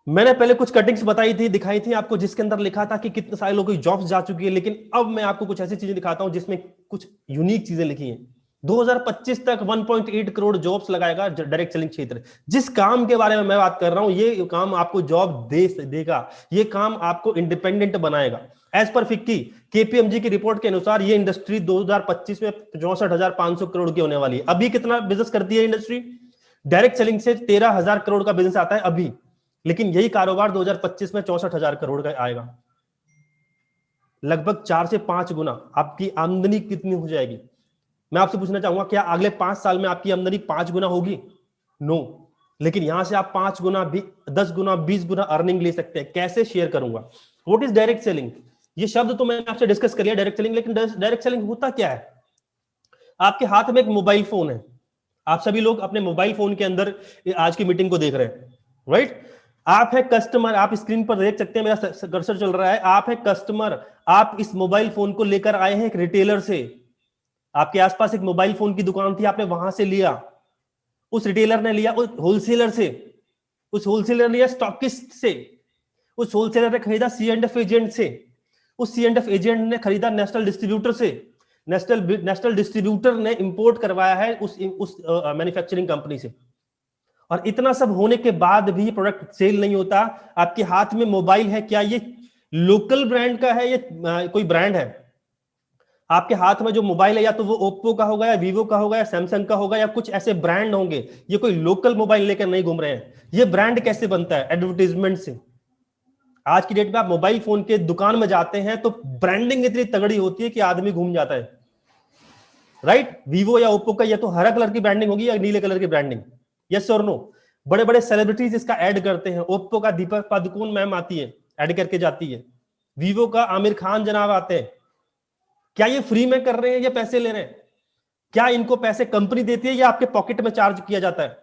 मैंने पहले कुछ कटिंग्स बताई थी, दिखाई थी आपको, जिसके अंदर लिखा था कि कितने सारे लोगों की जॉब्स जा चुकी है। लेकिन अब मैं आपको कुछ ऐसी चीजें दिखाता हूं जिसमें कुछ यूनिक चीजें लिखी हैं। 2025 तक 1.8 करोड़ जॉब्स लगाएगा डायरेक्ट सेलिंग क्षेत्र। जिस काम के बारे में मैं बात कर रहा हूं, ये काम आपको जॉब देगा, ये काम आपको इंडिपेंडेंट बनाएगा। एज पर फिक्की केपीएमजी की रिपोर्ट के अनुसार ये इंडस्ट्री 2025 में 64,500 करोड़ की होने वाली है। अभी कितना बिजनेस करती है इंडस्ट्री? डायरेक्ट सेलिंग से 13,000 करोड़ का बिजनेस आता है अभी, लेकिन यही कारोबार 2025 में 64,000 करोड़ का आएगा। लगभग 4 से 5 गुना आपकी आमदनी कितनी हो जाएगी? मैं आपसे पूछना चाहूंगा, क्या अगले 5 साल में आपकी आमदनी 5 गुना होगी? नो। लेकिन यहां से आप 5 गुना, 10 गुना, 20 गुना अर्निंग ले सकते हैं। कैसे? शेयर करूंगा। What is direct selling? ये शब्द तो मैंने आपसे डिस्कस कर लिया, डायरेक्ट सेलिंग। लेकिन डायरेक्ट सेलिंग होता क्या है? आपके हाथ में एक मोबाइल फोन है। आप सभी लोग अपने मोबाइल फोन के अंदर आज की मीटिंग को देख रहे हैं, राइट? आप है कस्टमर, आप स्क्रीन पर देख सकते हैं, मेरा कर्सर चल रहा है। आप है कस्टमर, आप इस मोबाइल फोन को लेकर आए हैं एक रिटेलर से। आपके आसपास एक मोबाइल फोन की दुकान थी, आपने वहां से लिया, उस रिटेलर ने लिया, उस होलसेलर से, उस होलसेलर ने लिया स्टॉकिस्ट से, उस होलसेलर ने खरीदा C&F एजेंट से, उस C&F एजेंट ने खरीदा नेशनल डिस्ट्रीब्यूटर से, नेशनल डिस्ट्रीब्यूटर ने इंपोर्ट करवाया है उस मैन्युफैक्चरिंग कंपनी से। और इतना सब होने के बाद भी प्रोडक्ट सेल नहीं होता। आपके हाथ में मोबाइल है, क्या ये लोकल ब्रांड का है या कोई ब्रांड है? आपके हाथ में जो मोबाइल है, या तो वो ओप्पो का होगा, या वीवो का होगा, या सैमसंग का होगा, या कुछ ऐसे ब्रांड होंगे। ये कोई लोकल मोबाइल लेकर नहीं घूम रहे हैं। ये ब्रांड कैसे बनता है? एडवर्टीजमेंट से। आज की डेट में आप मोबाइल फोन के दुकान में जाते हैं तो ब्रांडिंग इतनी तगड़ी होती है कि आदमी घूम जाता है, राइट? वीवो या ओप्पो का या तो हरा कलर की ब्रांडिंग होगी या नीले कलर की ब्रांडिंग। यस और नो? बड़े बड़े सेलिब्रिटीज इसका ऐड करते हैं। ओप्पो का दीपक पादुकोण मैम आती है, ऐड करके जाती है। वीवो का आमिर खान जनाब आते हैं। क्या ये फ्री में कर रहे हैं या पैसे ले रहे हैं? क्या इनको पैसे कंपनी देती है या आपके पॉकेट में चार्ज किया जाता है?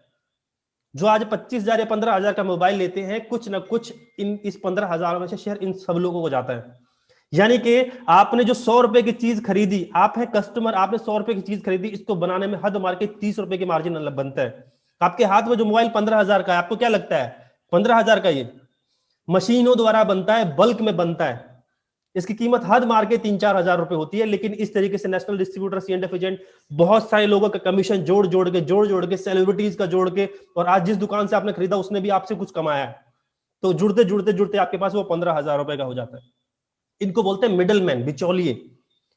जो आज 25,000 या 15,000 का मोबाइल लेते हैं, कुछ ना कुछ इस 15,000 में से शेयर इन सब लोगों को जाता है। यानी कि आपने जो 100 रुपए की चीज खरीदी, आप है कस्टमर, आपने 100 रुपए की चीज खरीदी, इसको बनाने में हद मार के 30 रुपए की मार्जिन बनता है। आपके हाथ में जो मोबाइल 15,000 का है, आपको क्या लगता है 15,000 का ये मशीनों द्वारा बनता है, बल्क में बनता है, इसकी कीमत हद मार के 3-4 हजार रुपए होती है। लेकिन इस तरीके से नेशनल डिस्ट्रीब्यूटर, C&F एजेंट, बहुत सारे लोगों का कमीशन जोड़ जोड़ के सेलिब्रिटीज का जोड़ के, और आज जिस दुकान से आपने खरीदा उसने भी आपसे कुछ कमाया है, तो जुड़ते आपके पास वो 15,000 रुपए का हो जाता है। इनको बोलते हैं मिडल मैन, बिचौलिए।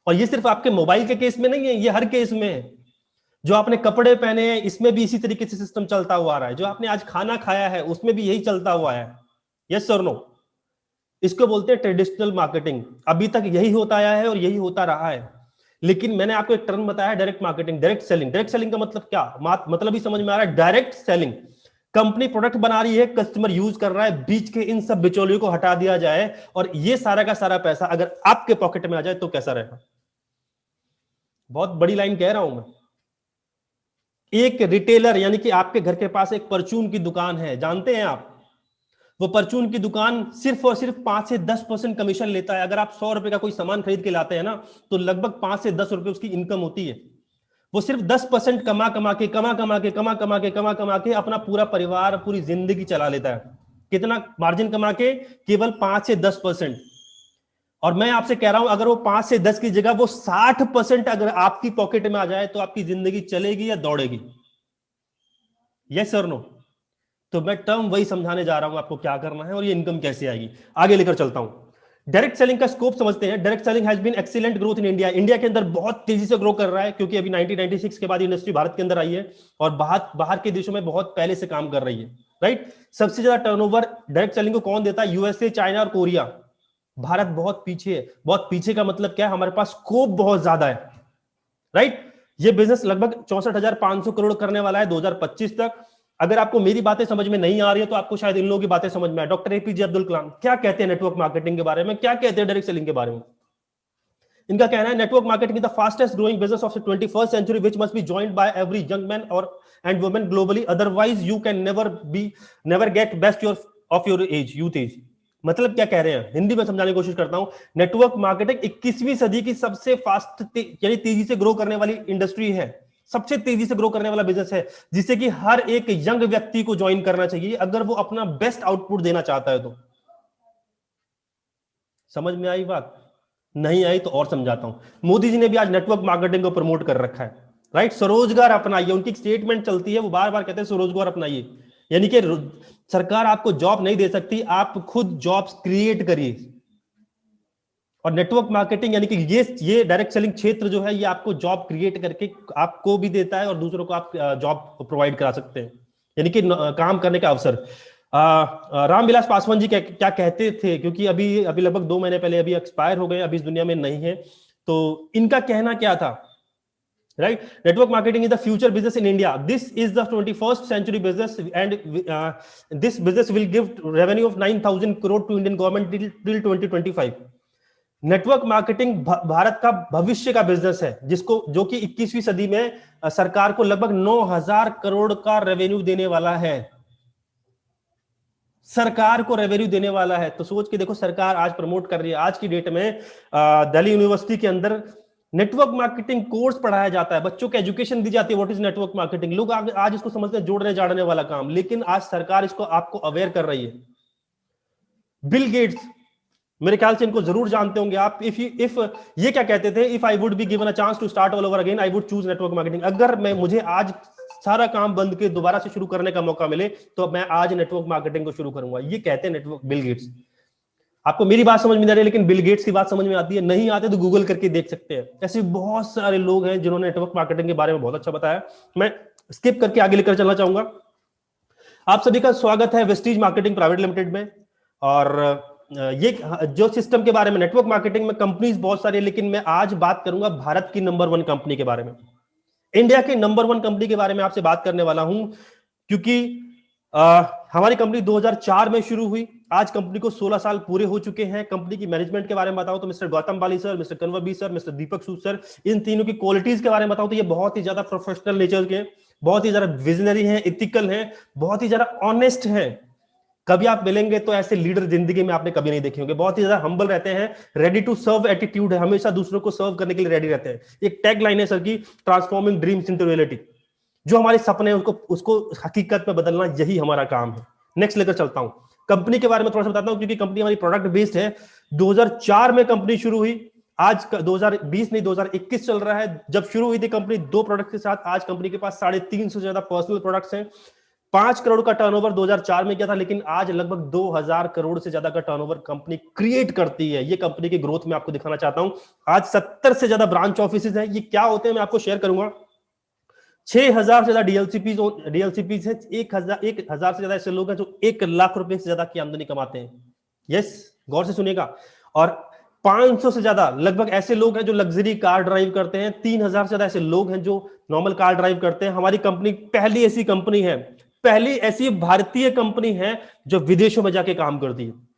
और ये सिर्फ आपके मोबाइल के केस में नहीं है, ये हर केस में है। जो आपने कपड़े पहने हैं इसमें भी इसी तरीके से सिस्टम चलता हुआ आ रहा है। जो आपने आज खाना खाया है उसमें भी यही चलता हुआ है। यस और नो? इसको बोलते हैं ट्रेडिशनल मार्केटिंग। अभी तक यही होता आया है और यही होता रहा है। लेकिन मैंने आपको एक टर्म बताया, direct marketing, direct selling. Direct selling का मतलब क्या? मतलब ही समझ में आ रहा है। डायरेक्ट सेलिंग, कंपनी प्रोडक्ट बना रही है, कस्टमर यूज कर रहा है, बीच के इन सब बिचौलियों को हटा दिया जाए और ये सारा का सारा पैसा अगर आपके पॉकेट में आ जाए तो कैसा रहेगा? बहुत बड़ी लाइन कह रहा हूं मैं। एक रिटेलर, यानी कि आपके घर के पास एक परचून की दुकान है, जानते हैं आप, वो परचून की दुकान सिर्फ और सिर्फ 5 से 10% कमीशन लेता है। अगर आप 100 रुपए का कोई सामान खरीद के लाते हैं ना, तो लगभग 5 से 10 रुपए उसकी इनकम होती है। वो सिर्फ 10% कमा कमा के अपना पूरा परिवार, पूरी जिंदगी चला लेता है। कितना मार्जिन कमा के? केवल 5 से 10%। और मैं आपसे कह रहा हूं अगर वो 5 से 10 की जगह वो 60% अगर आपकी पॉकेट में आ जाए तो आपकी जिंदगी चलेगी या दौड़ेगी? यस और नो? तो मैं टर्म वही समझाने जा रहा हूं आपको क्या करना है और ये इनकम कैसे आएगी। आगे लेकर चलता हूं। डायरेक्ट सेलिंग का स्कोप समझते हैं। Direct selling has been excellent growth in India. India के अंदर बहुत तेजी से ग्रो कर रहा है क्योंकि अभी 1996 के बाद इंडस्ट्री भारत के अंदर आई है और बाहर के देशों में बहुत पहले से काम कर रही है, राइट। सबसे ज्यादा टर्नओवर डायरेक्ट सेलिंग को कौन देता है? यूएसए, चाइना और कोरिया। भारत बहुत पीछे है। बहुत पीछे का मतलब क्या है? हमारे पास स्कोप बहुत ज्यादा है, राइट। ये बिजनेस लगभग 64,500 करोड़ करने वाला है 2025 तक। अगर आपको मेरी बातें समझ में नहीं आ रही है तो आपको शायद इन लोगों की बातें समझ में आए। डॉक्टर एपीजे अब्दुल कलाम क्या कहते हैं नेटवर्क मार्केटिंग के बारे में, क्या कहते हैं डायरेक्ट सेलिंग के बारे में? इनका कहना है network marketing is the fastest growing business of the 21st century which must be joined by every young man और and women globally, otherwise you can never get best of your age, youth age. मतलब क्या कह रहे हैं? हिंदी में समझाने की कोशिश करता हूं। नेटवर्क मार्केटिंग 21वीं सदी की सबसे फास्ट यानी तेजी से ग्रो करने वाली इंडस्ट्री है, सबसे तेजी से ग्रो करने वाला बिजनेस है जिससे कि हर एक यंग व्यक्ति को ज्वाइन करना चाहिए अगर वो अपना बेस्ट आउटपुट देना चाहता है तो। समझ में आई बात? नहीं आई तो और समझाता हूं। मोदी जी ने भी आज नेटवर्क मार्केटिंग को प्रमोट कर रखा है, राइट। स्वरोजगार अपनाइए, उनकी स्टेटमेंट चलती है, वो बार बार कहते हैं स्वरोजगार अपनाइए। यानी कि सरकार आपको जॉब नहीं दे सकती, आप खुद जॉब्स क्रिएट करिए। और नेटवर्क मार्केटिंग यानी कि ये डायरेक्ट सेलिंग क्षेत्र जो है ये आपको जॉब क्रिएट करके आपको भी देता है और दूसरों को आप जॉब प्रोवाइड करा सकते हैं, यानी कि काम करने का अवसर। रामविलास पासवान जी क्या कहते थे, क्योंकि अभी लगभग 2 महीने पहले अभी एक्सपायर हो गए, अभी इस दुनिया में नहीं है, तो इनका कहना क्या था, right. Network marketing is the future business in India, this is the 21st century business and this business will give revenue of 9,000 crore to Indian government till 2025। नेटवर्क मार्केटिंग भारत का भविष्य का बिजनेस है जो कि 21वीं सदी में सरकार को लगभग 9,000 करोड़ का रेवेन्यू देने वाला है, सरकार को रेवेन्यू देने वाला है। तो सोच के देखो, सरकार आज प्रमोट कर रही है। आज की डेट में दिल्ली यूनिवर्सिटी के अंदर नेटवर्क मार्केटिंग कोर्स पढ़ाया जाता है, बच्चों को एजुकेशन दी जाती है व्हाट इज नेटवर्क मार्केटिंग। लोग आज इसको समझते हैं जोड़ने जाड़ने वाला काम, लेकिन आज सरकार इसको आपको अवेयर कर रही है। बिल गेट्स, मेरे ख्याल से इनको जरूर जानते होंगे आप। इफ ये क्या कहते थे, if I would be given a chance to start all over again I would choose network marketing. अगर मुझे आज सारा काम बंद के दोबारा से शुरू करने का मौका मिले तो मैं आज नेटवर्क मार्केटिंग को शुरू करूंगा। ये कहते हैं नेटवर्क बिल गेट्स। आपको मेरी बात समझ में आ रही है, लेकिन बिल गेट्स की बात समझ में आती है? नहीं आते तो गूगल करके देख सकते हैं। ऐसे बहुत सारे लोग हैं जिन्होंने नेटवर्क मार्केटिंग के बारे में बहुत अच्छा बताया। मैं स्किप करके आगे लेकर चलना चाहूंगा। आप सभी का स्वागत है वेस्टीज मार्केटिंग प्राइवेट लिमिटेड में। और ये जो सिस्टम के बारे में, नेटवर्क मार्केटिंग में कंपनीज बहुत सारी है, लेकिन मैं आज बात करूंगा भारत की नंबर 1 कंपनी के बारे में, इंडिया की नंबर 1 कंपनी के बारे में आपसे बात करने वाला हूं। क्योंकि हमारी कंपनी 2004 में शुरू हुई, आज कंपनी को 16 साल पूरे हो चुके हैं। कंपनी की मैनेजमेंट के बारे में बताऊं तो mister Gautam Bali sir, mister Kanwar B sir, mister Deepak Sood sir, इन तीनों की क्वालिटीज के बारे में बताऊं तो ये बहुत ही ज्यादा प्रोफेशनल नेचर के, बहुत ही ज्यादा विजनरी हैं, इथिकल हैं, बहुत ही ज्यादा ऑनेस्ट हैं। कभी आप मिलेंगे तो ऐसे लीडर जिंदगी में आपने कभी नहीं देखे होंगे। बहुत ही ज्यादा हम्बल रहते हैं, रेडी टू सर्व एटीट्यूड है, हमेशा दूसरों को सर्व करने के लिए रेडी रहते हैं। एक टैग लाइन है सर की, ट्रांसफॉर्मिंग ड्रीम्स इनटू रियलिटी। जो हमारे सपने हैं उसको हकीकत में बदलना, यही हमारा काम है। नेक्स्ट लेकर चलता हूं, कंपनी के बारे में थोड़ा सा बताता हूं, क्योंकि कंपनी हमारी प्रोडक्ट बेस्ड है। 2004 में कंपनी शुरू हुई, आज 2020 नहीं 2021 चल रहा है। जब शुरू हुई थी कंपनी 2 प्रोडक्ट के साथ, आज कंपनी के पास 350 से ज्यादा पर्सनल प्रोडक्ट्स हैं। 5 करोड़ का टर्नओवर 2004 में किया था, लेकिन आज लगभग 2000 करोड़ से ज्यादा का टर्नओवर कंपनी क्रिएट करती है। ये कंपनी की ग्रोथ में आपको दिखाना चाहता हूं। आज 70 से ज्यादा ब्रांच ऑफिसेज हैं। ये क्या होते हैं मैं आपको शेयर करूंगा। 6000 से ज्यादा डीएलसीपीज है। 1000 से ज्यादा ऐसे लोग हैं जो 1 लाख रुपए से ज्यादा की आमदनी कमाते हैं। यस, गौर से सुनिएगा। और 500 से ज्यादा लगभग ऐसे लोग हैं जो लग्जरी कार ड्राइव करते हैं। 3000 से ज्यादा ऐसे लोग हैं जो नॉर्मल कार ड्राइव करते हैं। हमारी कंपनी पहली ऐसी कंपनी है, पहली ऐसी भारतीय कंपनी है जो विदेशों में जाके काम करती है।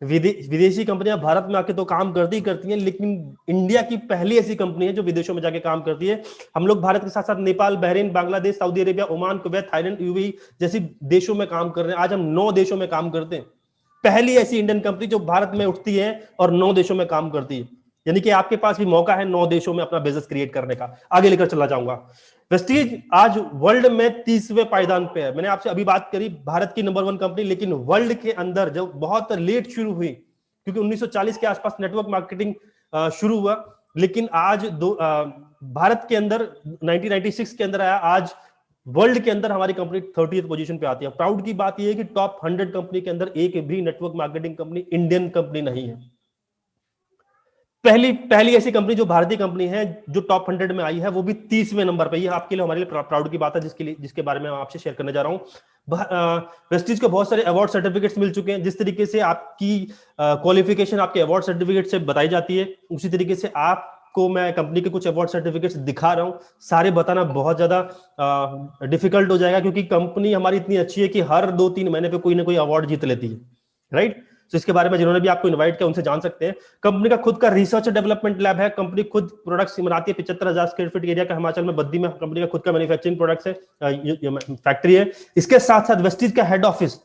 विदेशी कंपनियां भारत में आके तो काम करती हैं, लेकिन इंडिया की पहली ऐसी कंपनी है जो विदेशों में जाके काम करती है। हम लोग भारत के साथ साथ Nepal, Bahrain, Bangladesh, Saudi Arabia, Oman, Kuwait, Thailand, UAE जैसी देशों में काम कर रहे हैं। आज हम 9 देशों में काम करते हैं। पहली ऐसी इंडियन कंपनी जो भारत में उठती है और 9 देशों में काम करती है। यानी कि आपके पास भी मौका है 9 देशों में अपना बिजनेस क्रिएट करने का। आगे लेकर चला जाऊंगा। वेस्टीज आज वर्ल्ड में 30वें पायदान पे है। मैंने आपसे अभी बात करी भारत की नंबर 1 कंपनी, लेकिन वर्ल्ड के अंदर जब बहुत लेट शुरू हुई, क्योंकि 1940 के आसपास नेटवर्क मार्केटिंग शुरू हुआ, लेकिन आज भारत के अंदर 1996 के अंदर आया। आज वर्ल्ड के अंदर हमारी कंपनी 30th पोजीशन पे आती है। प्राउड की बात यह है कि टॉप 100 कंपनी के अंदर एक भी network marketing company Indian company नहीं है। पहली ऐसी कंपनी जो भारतीय कंपनी है जो टॉप 100 में आई है, वो भी 30वें नंबर पे। ये आपके लिए, हमारे लिए प्राउड की बात है, जिसके बारे में आपसे शेयर करने जा रहा हूं। वेस्टीज को बहुत सारे अवार्ड सर्टिफिकेट्स मिल चुके हैं। जिस तरीके से आपकी क्वालिफिकेशन आपके अवार्ड सर्टिफिकेट से बताई जाती है, उसी तरीके से आपको मैं कंपनी के कुछ अवार्ड सर्टिफिकेट्स दिखा रहा हूं। सारे बताना बहुत ज्यादा डिफिकल्ट हो जाएगा, क्योंकि कंपनी हमारी इतनी अच्छी है कि हर 2-3 महीने पे कोई ना कोई अवार्ड जीत लेती है, राइट। तो इसके बारे में जिन्होंने भी आपको इनवाइट किया उनसे जान सकते हैं। कंपनी का खुद का रिसर्च और डेवलपमेंट लैब है। कंपनी खुद प्रोडक्ट्स बनाती है। 75,000 स्क्वायर फीट एरिया का हिमाचल में बद्दी में कंपनी का खुद का मैन्युफैक्चरिंग प्रोडक्ट्स है, फैक्ट्री है। इसके साथ साथ वेस्टीज का हेड ऑफिस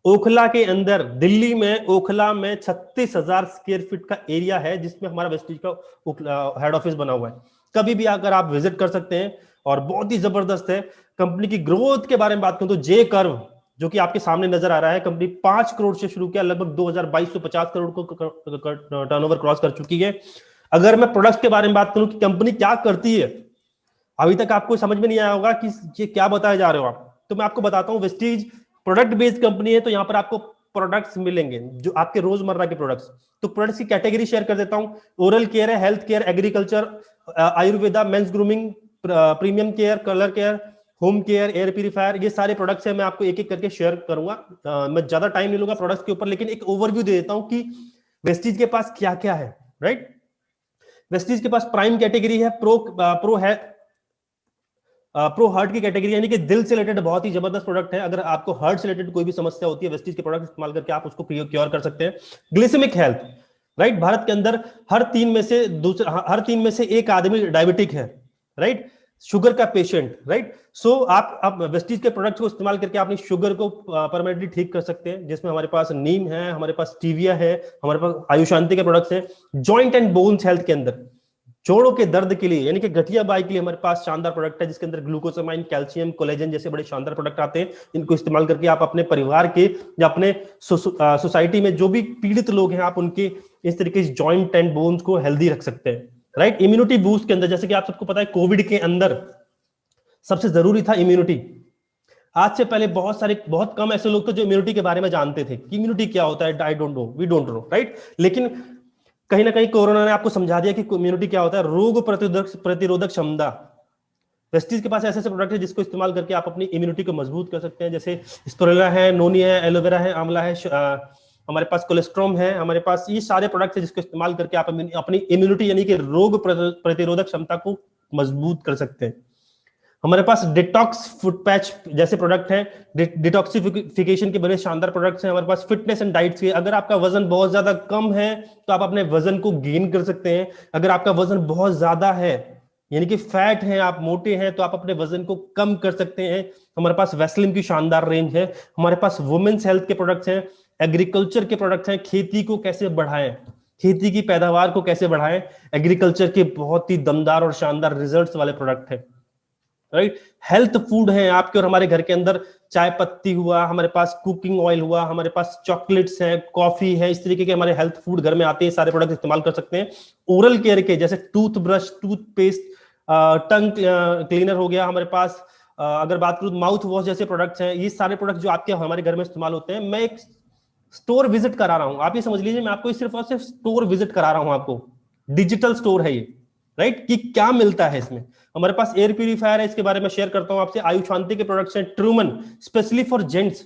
ओखला के अंदर, दिल्ली में ओखला में 36,000 स्क्वायर फीट का एरिया है, जिसमें हमारा वेस्टीज का हेड ऑफिस बना हुआ है। कभी भी आकर आप विजिट कर सकते हैं और बहुत ही जबरदस्त है। कंपनी की ग्रोथ के बारे में बात करूं तो जे कर्व जो कि आपके सामने नजर आ रहा है, कंपनी 5 करोड़ से शुरू किया, लगभग 2250 करोड़ को टर्नओवर क्रॉस कर चुकी है। अगर मैं प्रोडक्ट्स के बारे में बात करूं कि कंपनी क्या करती है, अभी तक आपको समझ में नहीं आया होगा कि ये क्या बताए जा रहे हो आप, तो मैं आपको बताता हूं। वेस्टीज प्रोडक्ट बेस्ड कंपनी है, तो यहां पर आपको प्रोडक्ट्स मिलेंगे जो आपके रोजमर्रा के प्रोडक्ट्स। तो प्रोडक्ट्स की कैटेगरी शेयर कर देता हूं। ओरल केयर है, health care, agriculture, Ayurveda, mains grooming, premium care, colour care, home care, air purifier, ये सारे प्रोडक्ट्स हैं। मैं आपको एक एक करके शेयर करूंगा। मैं ज्यादा टाइम नहीं लूंगा प्रोडक्ट्स के ऊपर, लेकिन एक ओवरव्यू दे देता हूं कि वेस्टीज के पास क्या क्या है, राइट। वेस्टीज के पास प्राइम कैटेगरी है, प्रो है, प्रो हार्ट की कैटेगरी, यानी कि दिल से रिलेटेड बहुत ही जबरदस्त प्रोडक्ट है। अगर आपको हार्ट से रिलेटेड कोई भी समस्या होती है, वेस्टीज के प्रोडक्ट इस्तेमाल करके आप उसको क्योर कर सकते हैं। Glycaemic health, right. भारत के अंदर हर 3 में से एक आदमी डायबिटिक है, राइट, शुगर का पेशेंट, राइट। सो आप वेस्टीज के प्रोडक्ट्स को इस्तेमाल करके अपनी शुगर को परमानेंटली ठीक कर सकते हैं, जिसमें हमारे पास नीम है, हमारे पास स्टीविया है, हमारे पास आयुशांति के प्रोडक्ट्स हैं। जॉइंट एंड बोन्स हेल्थ के अंदर जोड़ों के दर्द के लिए, यानी कि गठिया बाई के लिए हमारे पास शानदार प्रोडक्ट है, जिसके अंदर ग्लूकोसामाइन, कैल्शियम, कोलेजन जैसे बड़े शानदार प्रोडक्ट आते हैं। इनको इस्तेमाल करके आप अपने परिवार के या अपने सोसाइटी में जो भी पीड़ित लोग हैं, आप उनके इस तरीके से जॉइंट एंड बोन्स को हेल्दी रख सकते हैं, राइट। इम्यूनिटी बूस्ट के अंदर, जैसे कि आप सबको पता है, कोविड के अंदर सबसे जरूरी था इम्यूनिटी। आज से पहले बहुत कम ऐसे लोग थे जो इम्यूनिटी के बारे में जानते थे कि इम्यूनिटी क्या होता है। I don't know, we don't know, right. लेकिन कहीं ना कहीं कोरोना ने आपको समझा दिया कि इम्यूनिटी क्या होता है, रोग प्रतिरोधक क्षमता। वेस्टीज के पास ऐसे प्रोडक्ट है जिसको इस्तेमाल करके आप अपनी इम्यूनिटी को मजबूत कर सकते हैं, जैसे स्पिरुलिना है, नोनी है, एलोवेरा है, आंवला है, हमारे पास कोलेस्ट्रॉम है, हमारे पास ये सारे प्रोडक्ट है जिसको इस्तेमाल करके आप अपनी इम्यूनिटी यानी कि रोग प्रतिरोधक क्षमता को मजबूत कर सकते हैं। हमारे पास डिटॉक्स फुट पैच जैसे प्रोडक्ट है, डिटॉक्सिफिकेशन के बड़े शानदार प्रोडक्ट्स हैं। हमारे पास फिटनेस एंड डाइट्स के, अगर आपका वजन बहुत ज्यादा कम है तो आप अपने वजन को गेन कर सकते हैं। अगर आपका वजन बहुत ज्यादा है, यानी कि फैट है, आप मोटे हैं, तो आप अपने वजन को कम कर सकते हैं। हमारे पास वैसलिन की शानदार रेंज है। हमारे पास वुमेन्स हेल्थ के प्रोडक्ट्स हैं, एग्रीकल्चर के प्रोडक्ट्स हैं, खेती को कैसे बढ़ाएं, खेती की पैदावार को कैसे बढ़ाएं, एग्रीकल्चर के बहुत ही दमदार और शानदार रिजल्ट्स वाले प्रोडक्ट है, राइट। हेल्थ फूड है आपके और हमारे घर के अंदर, चाय पत्ती हुआ, हमारे पास कुकिंग ऑयल हुआ, हमारे पास चॉकलेट्स है, कॉफी है, इस तरीके के हमारे हेल्थ फूड घर में आते हैं। सारे प्रोडक्ट इस्तेमाल कर सकते हैं। ओरल केयर के जैसे टूथब्रश, टूथपेस्ट, टंग क्लीनर हो गया हमारे पास। अगर बात करूं माउथ वॉश जैसे प्रोडक्ट्स हैं, ये सारे प्रोडक्ट जो आपके हमारे घर में इस्तेमाल होते हैं। मैं एक स्टोर विजिट करा रहा हूं, आप ये समझ लीजिए, मैं आपको सिर्फ और सिर्फ स्टोर विजिट करा रहा हूं, आपको डिजिटल स्टोर है ये, राइट, कि क्या मिलता है इसमें। हमारे पास एयर प्यूरीफायर है, इसके बारे में शेयर करता हूं आपसे। आयुष शांति के प्रोडक्ट्स हैं, ट्रूमन स्पेशली फॉर जेंट्स,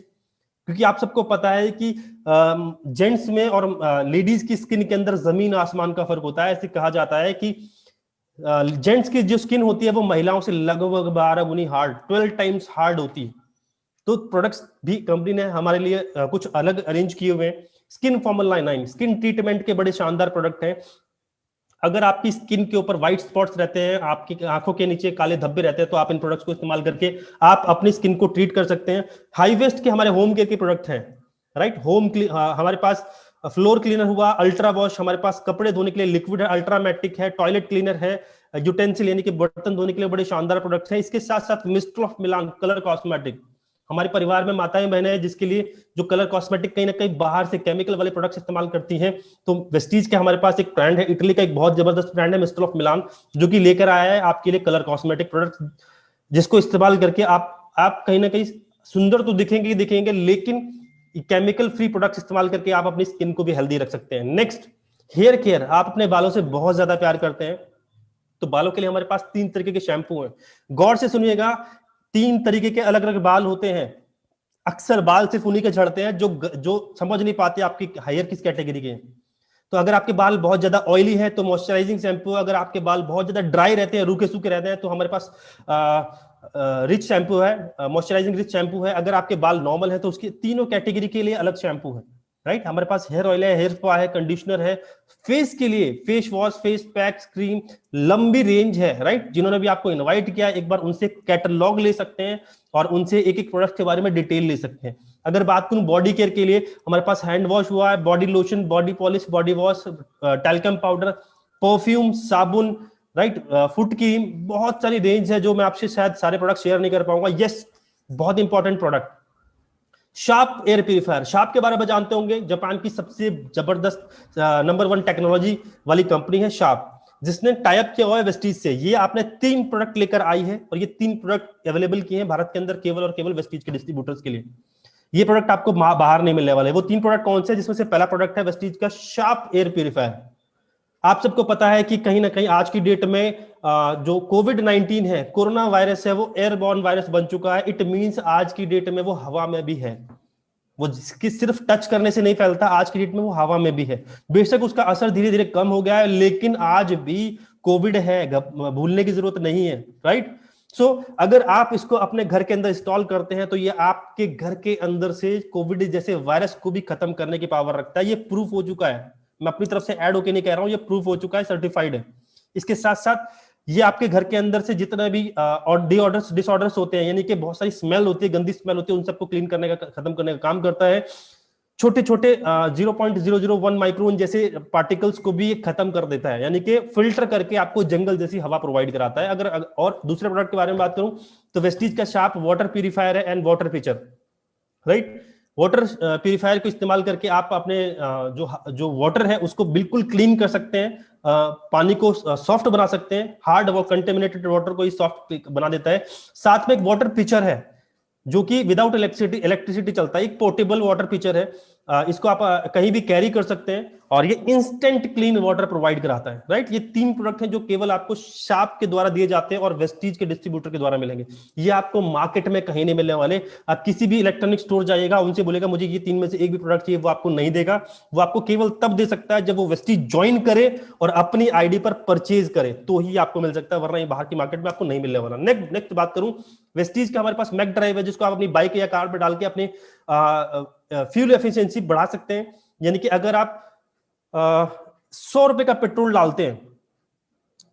क्योंकि आप सबको पता है कि जेंट्स में और लेडीज की स्किन के अंदर जमीन आसमान का फर्क होता है। ऐसे कहा जाता है कि जेंट्स की जो स्किन होती है वो महिलाओं से लगभग 12 गुनी हार्ड, 12 टाइम्स हार्ड होती है। तो प्रोडक्ट्स भी कंपनी ने हमारे लिए कुछ अलग अरेंज किए हुए हैं। स्किन फॉर्मूला 9 स्किन ट्रीटमेंट के बड़े शानदार प्रोडक्ट हैं। अगर आपकी स्किन के ऊपर व्हाइट स्पॉट्स रहते हैं, आपकी आंखों के नीचे काले धब्बे रहते हैं, तो आप इन प्रोडक्ट्स को इस्तेमाल करके आप अपनी स्किन को ट्रीट कर सकते हैं। हाई वेस्ट के हमारे होम केयर के प्रोडक्ट हैं, राइट। हमारे पास फ्लोर क्लीनर हुआ, अल्ट्रा वॉश, हमारे पास कपड़े धोने के लिए लिक्विड है, अल्ट्रामेटिक है, टॉयलेट क्लीनर है, यूटेंसिल यानी कि बर्तन धोने के लिए बड़े शानदार प्रोडक्ट है। इसके साथ साथ mister of Milan colour cosmetic, हमारे परिवार में माताएं बहनें हैं जिसके लिए जो कलर कॉस्मेटिक कहीं ना कहीं बाहर से केमिकल वाले प्रोडक्ट्स इस्तेमाल करती हैं, तो वेस्टीज के हमारे पास एक ब्रांड है, इटली का एक बहुत जबरदस्त ब्रांड है मिस्टर ऑफ मिलान, जो कि लेकर आया है आपके लिए कलर कॉस्मेटिक प्रोडक्ट, जिसको इस्तेमाल करके आप कहीं ना कहीं सुंदर तो दिखेंगे ही दिखेंगे, लेकिन केमिकल फ्री प्रोडक्ट्स इस्तेमाल करके आप अपनी स्किन को भी हेल्दी रख सकते हैं। Next, hair care. आप अपने बालों से बहुत ज्यादा प्यार करते हैं, तो बालों के लिए हमारे पास 3 तरीके के शैम्पू हैं। गौर से सुनिएगा, 3 तरीके के अलग अलग बाल होते हैं। अक्सर बाल सिर्फ उन्हीं के झड़ते हैं जो समझ नहीं पाते आपकी हेयर किस कैटेगरी के हैं। तो अगर आपके बाल बहुत ज्यादा ऑयली है तो मॉइस्चराइजिंग शैम्पू, अगर आपके बाल बहुत ज्यादा ड्राई रहते हैं, रूखे सूखे रहते हैं, तो हमारे पास रिच शैम्पू है, मॉइस्चराइजिंग रिच शैम्पू है। अगर आपके बाल नॉर्मल है तो उसकी तीनों कैटेगरी के लिए अलग शैम्पू है, राइट। हमारे पास हेयर ऑयल है, हेयर स्पा है, कंडीशनर है। फेस के लिए face wash, face packs, cream, लंबी रेंज है, राइट। जिन्होंने भी आपको इनवाइट किया, एक बार उनसे कैटलॉग ले सकते हैं और उनसे एक एक प्रोडक्ट के बारे में डिटेल ले सकते हैं। अगर बात करूं बॉडी केयर के लिए, हमारे पास हैंड वॉश हुआ है, body lotion, body polish, body wash, talcum powder, perfume, साबुन, राइट, फुट क्रीम, बहुत सारी रेंज है जो मैं आपसे शायद सारे प्रोडक्ट शेयर नहीं कर पाऊंगा। यस, बहुत important product, sharp air purifier. Sharp के बारे में जानते होंगे, जापान की सबसे जबरदस्त नंबर 1 टेक्नोलॉजी वाली कंपनी है शार्प, जिसने टाई अप किया हुआ है वेस्टीज से। ये आपने 3 प्रोडक्ट लेकर आई है और ये 3 प्रोडक्ट अवेलेबल किए हैं भारत के अंदर केवल और केवल वेस्टीज के डिस्ट्रीब्यूटर्स के लिए। ये प्रोडक्ट आपको बाहर नहीं मिलने वाले। वो 3 प्रोडक्ट कौन से, जिसमें से पहला प्रोडक्ट है वेस्टीज का शार्प एयर प्यूरिफायर। आप सबको पता है कि कहीं ना कहीं आज की डेट में जो कोविड-19 है, कोरोना वायरस है, वो एयरबॉर्न वायरस बन चुका है। इट मींस आज की डेट में वो हवा में भी है, वो जिसकी सिर्फ टच करने से नहीं फैलता, आज की डेट में वो हवा में भी है। बेशक उसका असर धीरे धीरे कम हो गया है, लेकिन आज भी कोविड है, भूलने की जरूरत नहीं है, राइट। सो अगर आप इसको अपने घर के अंदर इंस्टॉल करते हैं तो ये आपके घर के अंदर से कोविड जैसे वायरस को भी खत्म करने की पावर रखता है। ये प्रूफ हो चुका है, मैं अपनी तरफ से ऐड होके नहीं कह रहा हूं, ये प्रूफ हो चुका है, सर्टिफाइड है। इसके साथ साथ ये आपके घर के अंदर से जितना भी डिसऑर्डर्स होते हैं, यानी कि बहुत सारी स्मेल होती है, गंदी स्मेल होती है, उन सबको क्लीन करने का, खत्म करने का काम करता है। छोटे छोटे 0.001 माइक्रोन जैसे पार्टिकल्स को भी खत्म कर देता है, यानी कि फिल्टर करके आपको जंगल जैसी हवा प्रोवाइड कराता है। अगर और दूसरे प्रोडक्ट के बारे में बात करूं तो वेस्टीज का शार्प वाटर प्यूरिफायर है and water pitcher, right. Water purifier को इस्तेमाल करके आप अपने जो वाटर है उसको बिल्कुल क्लीन कर सकते हैं, पानी को सॉफ्ट बना सकते हैं। हार्ड व कंटेमिनेटेड वाटर को ही सॉफ्ट बना देता है। साथ में एक वाटर पिचर है जो कि विदाउट इलेक्ट्रिसिटी चलता है, एक पोर्टेबल वाटर पिचर है। इसको आप कहीं भी कैरी कर सकते हैं और ये इंस्टेंट क्लीन वाटर प्रोवाइड कराता है, राइट। ये 3 प्रोडक्ट हैं जो केवल आपको शार्प के द्वारा दिए जाते हैं और वेस्टीज के डिस्ट्रीब्यूटर के द्वारा मिलेंगे। ये आपको मार्केट में कहीं नहीं मिलने वाले। आप किसी भी इलेक्ट्रॉनिक स्टोर जाइएगा, उनसे बोलेगा मुझे ये 3 में से एक भी प्रोडक्ट चाहिए, वो आपको नहीं देगा। वो आपको केवल तब दे सकता है जब वो वेस्टीज ज्वाइन करे और अपनी आईडी पर परचेज करे, तो ही आपको मिल सकता है, वरना ये बाहर की मार्केट में आपको नहीं मिलने वाला। नेक्स्ट बात करूं, वेस्टीज का हमारे पास मैक ड्राइव है, जिसको आप अपनी बाइक या कार पर डाल के अपनी फ्यूल एफिशिएंसी बढ़ा सकते हैं। यानी कि अगर आप 100 रुपए का पेट्रोल डालते हैं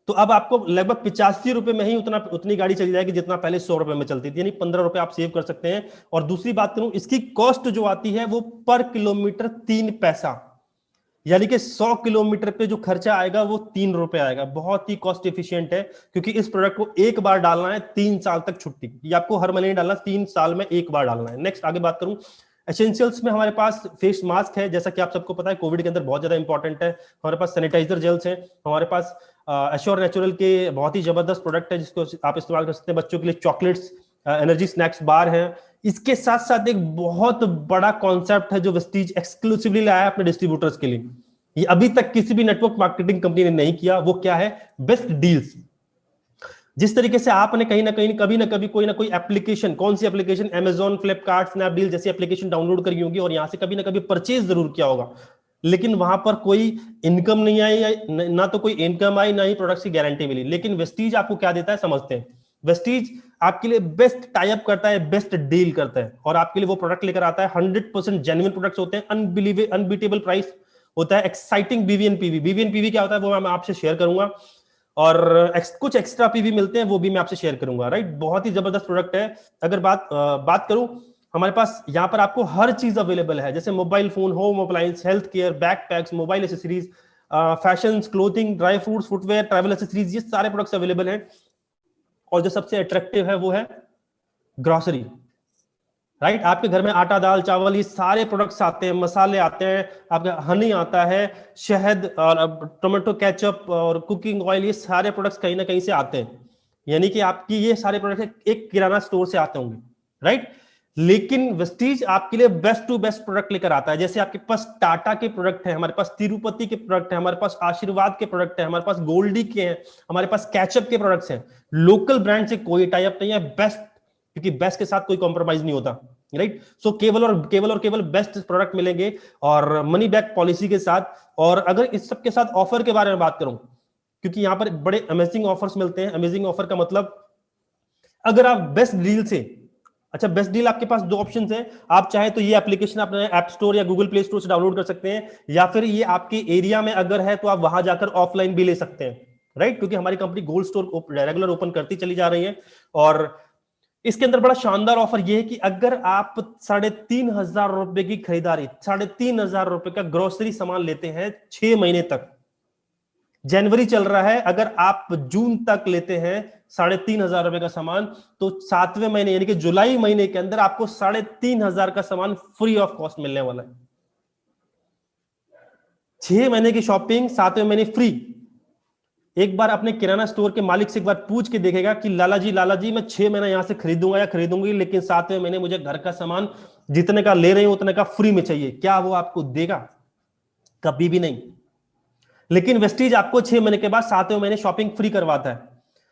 तो अब आपको लगभग 85 रुपए में ही उतनी गाड़ी चली जाएगी जितना पहले 100 रुपए में चलती थी, यानी 15 रुपए आप सेव कर सकते हैं। और दूसरी बात करूं, इसकी कॉस्ट जो आती है वो पर किलोमीटर 3 पैसा, यानी कि 100 किलोमीटर पे जो खर्चा आएगा वो 3 रुपए आएगा। बहुत ही कॉस्ट एफिशिएंट है, क्योंकि इस प्रोडक्ट को एक बार डालना है 3 साल तक छुट्टी, ये आपको हर महीने डालना, 3 साल में एक बार डालना है। नेक्स्ट आगे बात करूं, एसेंशियल्स में हमारे पास फेस मास्क है, जैसा कि आप सबको पता है कोविड के अंदर बहुत ज्यादा इंपॉर्टेंट है। हमारे पास सैनिटाइजर जेल्स हैं, हमारे पास एश्योर नेचुरल के बहुत ही जबरदस्त प्रोडक्ट है जिसको आप इस्तेमाल कर सकते हैं। बच्चों के लिए चॉकलेट्स, एनर्जी स्नैक्स बार है। इसके साथ साथ एक बहुत बड़ा कॉन्सेप्ट है जो वेस्टीज एक्सक्लूसिवली लाया है अपने डिस्ट्रीब्यूटर्स के लिए, ये अभी तक किसी भी नेटवर्क मार्केटिंग कंपनी ने नहीं किया। वो क्या है? Best deals. जिस तरीके से आपने कहीं ना कहीं कभी ना कभी कोई ना कोई एप्लीकेशन, कौन सी एप्लीकेशन, Amazon, फ्लिपकार्ट, स्नैपडील जैसी एप्लीकेशन डाउनलोड करी होगी और यहां से कभी ना कभी परचेज जरूर किया होगा, लेकिन वहां पर कोई इनकम नहीं आई, ना तो कोई इनकम आई, ना ही प्रोडक्ट की गारंटी मिली। लेकिन वेस्टीज आपको क्या देता है समझते हैं। वेस्टीज आपके लिए बेस्ट टाई अप करता है, बेस्ट डील करता है और आपके लिए वो प्रोडक्ट लेकर आता है। 100% जेन्युइन प्रोडक्ट्स होते हैं, अनबीटेबल प्राइस होता है, एक्साइटिंग बीवीएनपीवी। बीवीएनपीवी क्या होता है वो मैं आपसे शेयर करूंगा, और कुछ एक्स्ट्रा पीवी मिलते हैं वो भी मैं आपसे शेयर करूंगा, राइट। बहुत ही जबरदस्त प्रोडक्ट है। अगर बात करूं हमारे पास यहाँ पर आपको हर चीज अवेलेबल है, जैसे mobile phone, home appliance, health care, backpacks, mobile accessories, fashion, clothing, dry fruits, footwear, travel accessories, ये सारे प्रोडक्ट्स अवेलेबल हैं। और जो सबसे अट्रैक्टिव है वो है ग्रोसरी, राइट। आपके घर में आटा, दाल, चावल, ये सारे प्रोडक्ट्स आते हैं, मसाले आते हैं, आपका हनी आता है, शहद और टोमेटो केचप और कुकिंग ऑयल, ये सारे प्रोडक्ट्स कहीं ना कहीं से आते हैं। यानी कि आपकी ये सारे प्रोडक्ट्स एक किराना स्टोर से आते होंगे, राइट। लेकिन वेस्टीज आपके लिए बेस्ट टू बेस्ट प्रोडक्ट लेकर आता है। जैसे आपके पास टाटा के प्रोडक्ट है, हमारे पास तिरुपति के प्रोडक्ट है, हमारे पास आशीर्वाद के प्रोडक्ट है, हमारे पास गोल्डी के हैं, हमारे पास कैचअप के प्रोडक्ट्स हैं। लोकल ब्रांड से कोई टाई अप नहीं है, बेस्ट, क्योंकि बेस्ट के साथ कोई कॉम्प्रोमाइज नहीं होता, राइट। सो केवल बेस्ट प्रोडक्ट मिलेंगे और मनी बैक पॉलिसी के साथ। और अगर इस सब के साथ ऑफर के बारे में बात करूं, क्योंकि यहां पर बड़े अमेजिंग ऑफर्स मिलते हैं। अमेजिंग ऑफर का मतलब, अगर आप बेस्ट डील से, अच्छा बेस्ट डील आपके पास दो ऑप्शन है। आप चाहे तो ये एप्लीकेशन अपने ऐप स्टोर या गूगल प्ले स्टोर से डाउनलोड कर सकते हैं, या फिर ये आपके एरिया में अगर है तो आप वहां जाकर ऑफलाइन भी ले सकते हैं, राइट। क्योंकि हमारी company gold store regular open करती चली जा रही है। और इसके अंदर बड़ा शानदार ऑफर यह है कि अगर आप 3,500 रुपए की खरीदारी, 3,500 रुपए का ग्रोसरी सामान लेते हैं 6 महीने तक, जनवरी चल रहा है, अगर आप जून तक लेते हैं 3,500 रुपए का सामान, तो 7वें महीने यानी कि जुलाई महीने के अंदर आपको 3,500 का सामान फ्री ऑफ कॉस्ट मिलने वाला है। 6 महीने की शॉपिंग 7वें महीने फ्री। एक बार अपने किराना स्टोर के मालिक से एक बार पूछ के देखेगा कि लाला जी मैं 6 महीना यहां से खरीदूंगा या खरीदूंगी, लेकिन 7वें महीने मुझे घर का सामान जितने का ले रहे हैं उतने का फ्री में चाहिए, क्या वो आपको देगा? कभी भी नहीं। लेकिन वेस्टीज आपको 6 महीने के बाद 7वें महीने शॉपिंग फ्री करवाता है।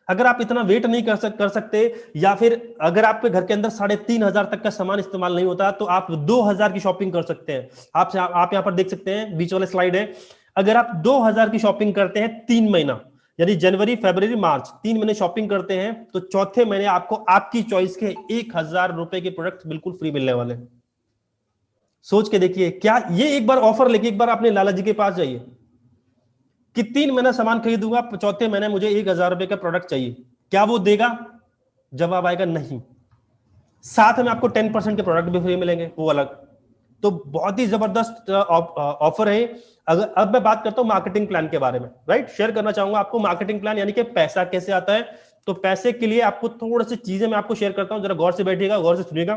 अगर आप इतना वेट नहीं कर सकते, या फिर अगर आपके घर के अंदर 3,500 तक का सामान इस्तेमाल नहीं होता, तो आप 2,000 की शॉपिंग कर सकते हैं। आप यहां पर देख सकते हैं, बीच वाले स्लाइड है। अगर आप 2,000 की शॉपिंग करते हैं 3 महीना, यानी जनवरी, फरवरी, मार्च, 3 महीने शॉपिंग करते हैं, तो चौथे महीने आपको आपकी चॉइस के 1,000 रुपए के प्रोडक्ट बिल्कुल फ्री मिलने वाले हैं। सोच के देखिए, क्या ये एक बार ऑफर लेके एक बार अपने लाला जी के पास जाइए कि 3 महीना सामान खरीदूंगा, चौथे महीने मुझे 1,000 रुपए का प्रोडक्ट चाहिए, क्या वो देगा? जवाब आएगा नहीं। साथ में आपको 10% के प्रोडक्ट भी फ्री मिलेंगे, वो अलग। तो बहुत ही जबरदस्त ऑफर है। अगर अब मैं बात करता हूं मार्केटिंग प्लान के बारे में, राइट, शेयर करना चाहूंगा आपको मार्केटिंग प्लान, यानी कि पैसा कैसे आता है। तो पैसे के लिए आपको थोड़ी सी चीजें मैं आपको शेयर करता हूं, जरा गौर से बैठिएगा, गौर से सुनिएगा।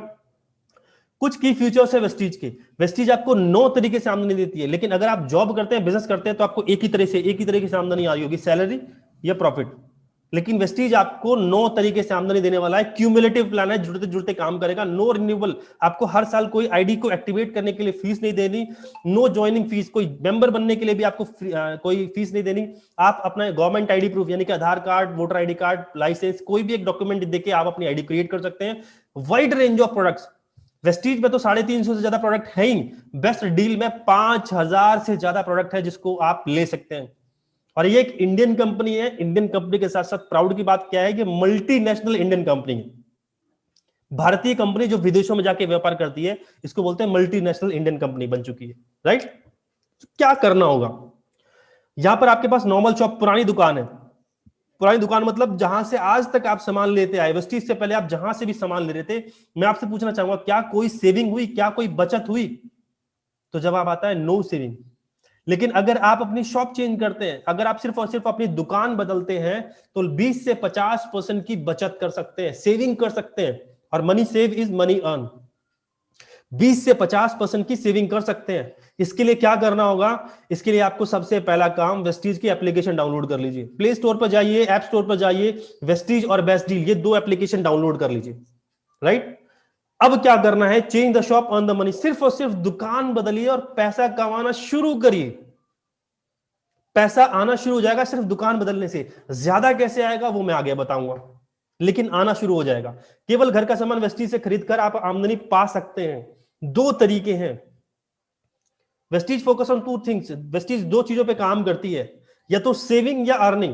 कुछ की फीचर्स है वेस्टीज के। वेस्टीज आपको 9 तरीके से आमदनी देती है, लेकिन अगर आप जॉब करते हैं, बिजनेस करते हैं, तो आपको एक ही तरीके से आमदनी आ रही होगी, सैलरी या प्रॉफिट। लेकिन वेस्टीज आपको 9 तरीके से आमदनी देने वाला है। क्यूमुलेटिव प्लान है, जुड़ते जुड़ते काम करेगा। नो रिन्यूएबल, आपको हर साल कोई आईडी को एक्टिवेट करने के लिए फीस नहीं देनी। नो ज्वाइनिंग फीस, कोई मेंबर बनने के लिए भी आपको कोई फीस नहीं देनी। आप अपना गवर्नमेंट आईडी प्रूफ, यानी कि Aadhaar card, voter ID card, license, कोई भी एक डॉक्यूमेंट देके आप अपनी आईडी क्रिएट कर सकते हैं। Wide range of products, Vestige में तो 350 से ज्यादा प्रोडक्ट है ही। बेस्ट डील में 5,000 से ज्यादा प्रोडक्ट है जिसको आप ले सकते हैं। और ये एक इंडियन कंपनी है। इंडियन कंपनी के साथ साथ प्राउड की बात क्या है कि मल्टीनेशनल इंडियन कंपनी है। भारतीय कंपनी जो विदेशों में जाके व्यापार करती है, इसको बोलते हैं मल्टीनेशनल इंडियन कंपनी बन चुकी है, राइट। क्या करना होगा? यहां पर आपके पास नॉर्मल शॉप, पुरानी दुकान है। पुरानी दुकान मतलब जहां से आज तक आप सामान लेते आए, वेस्टीज से पहले आप जहां से भी सामान ले रहे थे। मैं आपसे पूछना चाहूंगा, क्या कोई सेविंग हुई, क्या कोई बचत हुई? तो जवाब आता है नो सेविंग। लेकिन अगर आप अपनी शॉप चेंज करते हैं, अगर आप सिर्फ और सिर्फ अपनी दुकान बदलते हैं, तो 20 से 50% की बचत कर सकते हैं, सेविंग कर सकते हैं। और money save is money earn. 20 से 50% की सेविंग कर सकते हैं। इसके लिए क्या करना होगा? इसके लिए आपको सबसे पहला काम, वेस्टीज की एप्लीकेशन डाउनलोड कर लीजिए। प्ले स्टोर पर जाइए, ऐप स्टोर पर जाइए, वेस्टीज और बेस्ट डील, ये 2 एप्लीकेशन डाउनलोड कर लीजिए, राइट। अब क्या करना है? Change the shop, earn the money. सिर्फ और सिर्फ दुकान बदलिए और पैसा कमाना शुरू करिए। पैसा आना शुरू हो जाएगा सिर्फ दुकान बदलने से। ज्यादा कैसे आएगा वो मैं आगे बताऊंगा, लेकिन आना शुरू हो जाएगा। केवल घर का सामान वेस्टीज से खरीदकर आप आमदनी पा सकते हैं। 2 तरीके हैं। Vestige focus on 2 things. Vestige 2 चीजों पे काम करती है, या तो सेविंग या अर्निंग।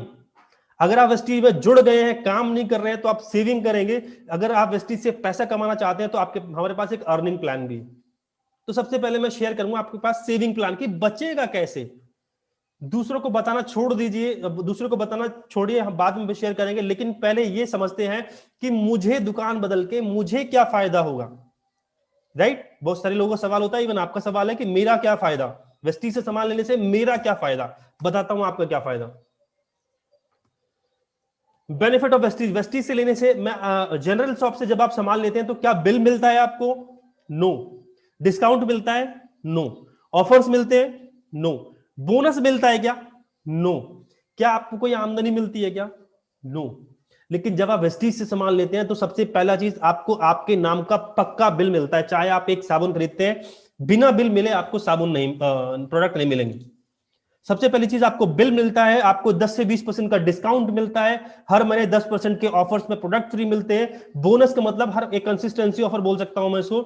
अगर आप वेस्टीज में जुड़ गए हैं, काम नहीं कर रहे हैं, तो आप सेविंग करेंगे। अगर आप वेस्टीज से पैसा कमाना चाहते हैं, तो हमारे पास एक अर्निंग प्लान भी है। तो सबसे पहले मैं शेयर करूंगा आपके पास सेविंग प्लान की बचेगा कैसे। दूसरों को बताना छोड़ दीजिए, दूसरों को बताना छोड़िए, हम बाद में शेयर करेंगे। लेकिन पहले ये समझते हैं कि मुझे दुकान बदल के मुझे क्या फायदा होगा। राइट? बहुत सारे लोगों का सवाल होता है, इवन आपका सवाल है कि मेरा क्या फायदा, वेस्टीज से सामान लेने से मेरा क्या फायदा। बताता हूं आपका क्या फायदा। बेनिफिट ऑफ वेस्टीज, वेस्टीज से लेने से, मैं जनरल शॉप से जब आप सामान लेते हैं तो क्या बिल मिलता है आपको? नो। डिस्काउंट मिलता है? नो। ऑफर्स मिलते हैं? नो। बोनस मिलता है क्या? नो। क्या आपको कोई आमदनी मिलती है क्या? नो। लेकिन जब आप वेस्टीज से सामान लेते हैं तो सबसे पहला चीज आपको आपके नाम का पक्का बिल मिलता है। चाहे आप एक साबुन खरीदते हैं, बिना बिल मिले आपको साबुन नहीं, प्रोडक्ट नहीं मिलेंगे। सबसे पहली चीज आपको बिल मिलता है, आपको 10 से 20% का डिस्काउंट मिलता है, हर महीने 10% के ऑफर्स में प्रोडक्ट फ्री मिलते हैं। बोनस का मतलब हर एक कंसिस्टेंसी ऑफर बोल सकता हूं मैं इसको,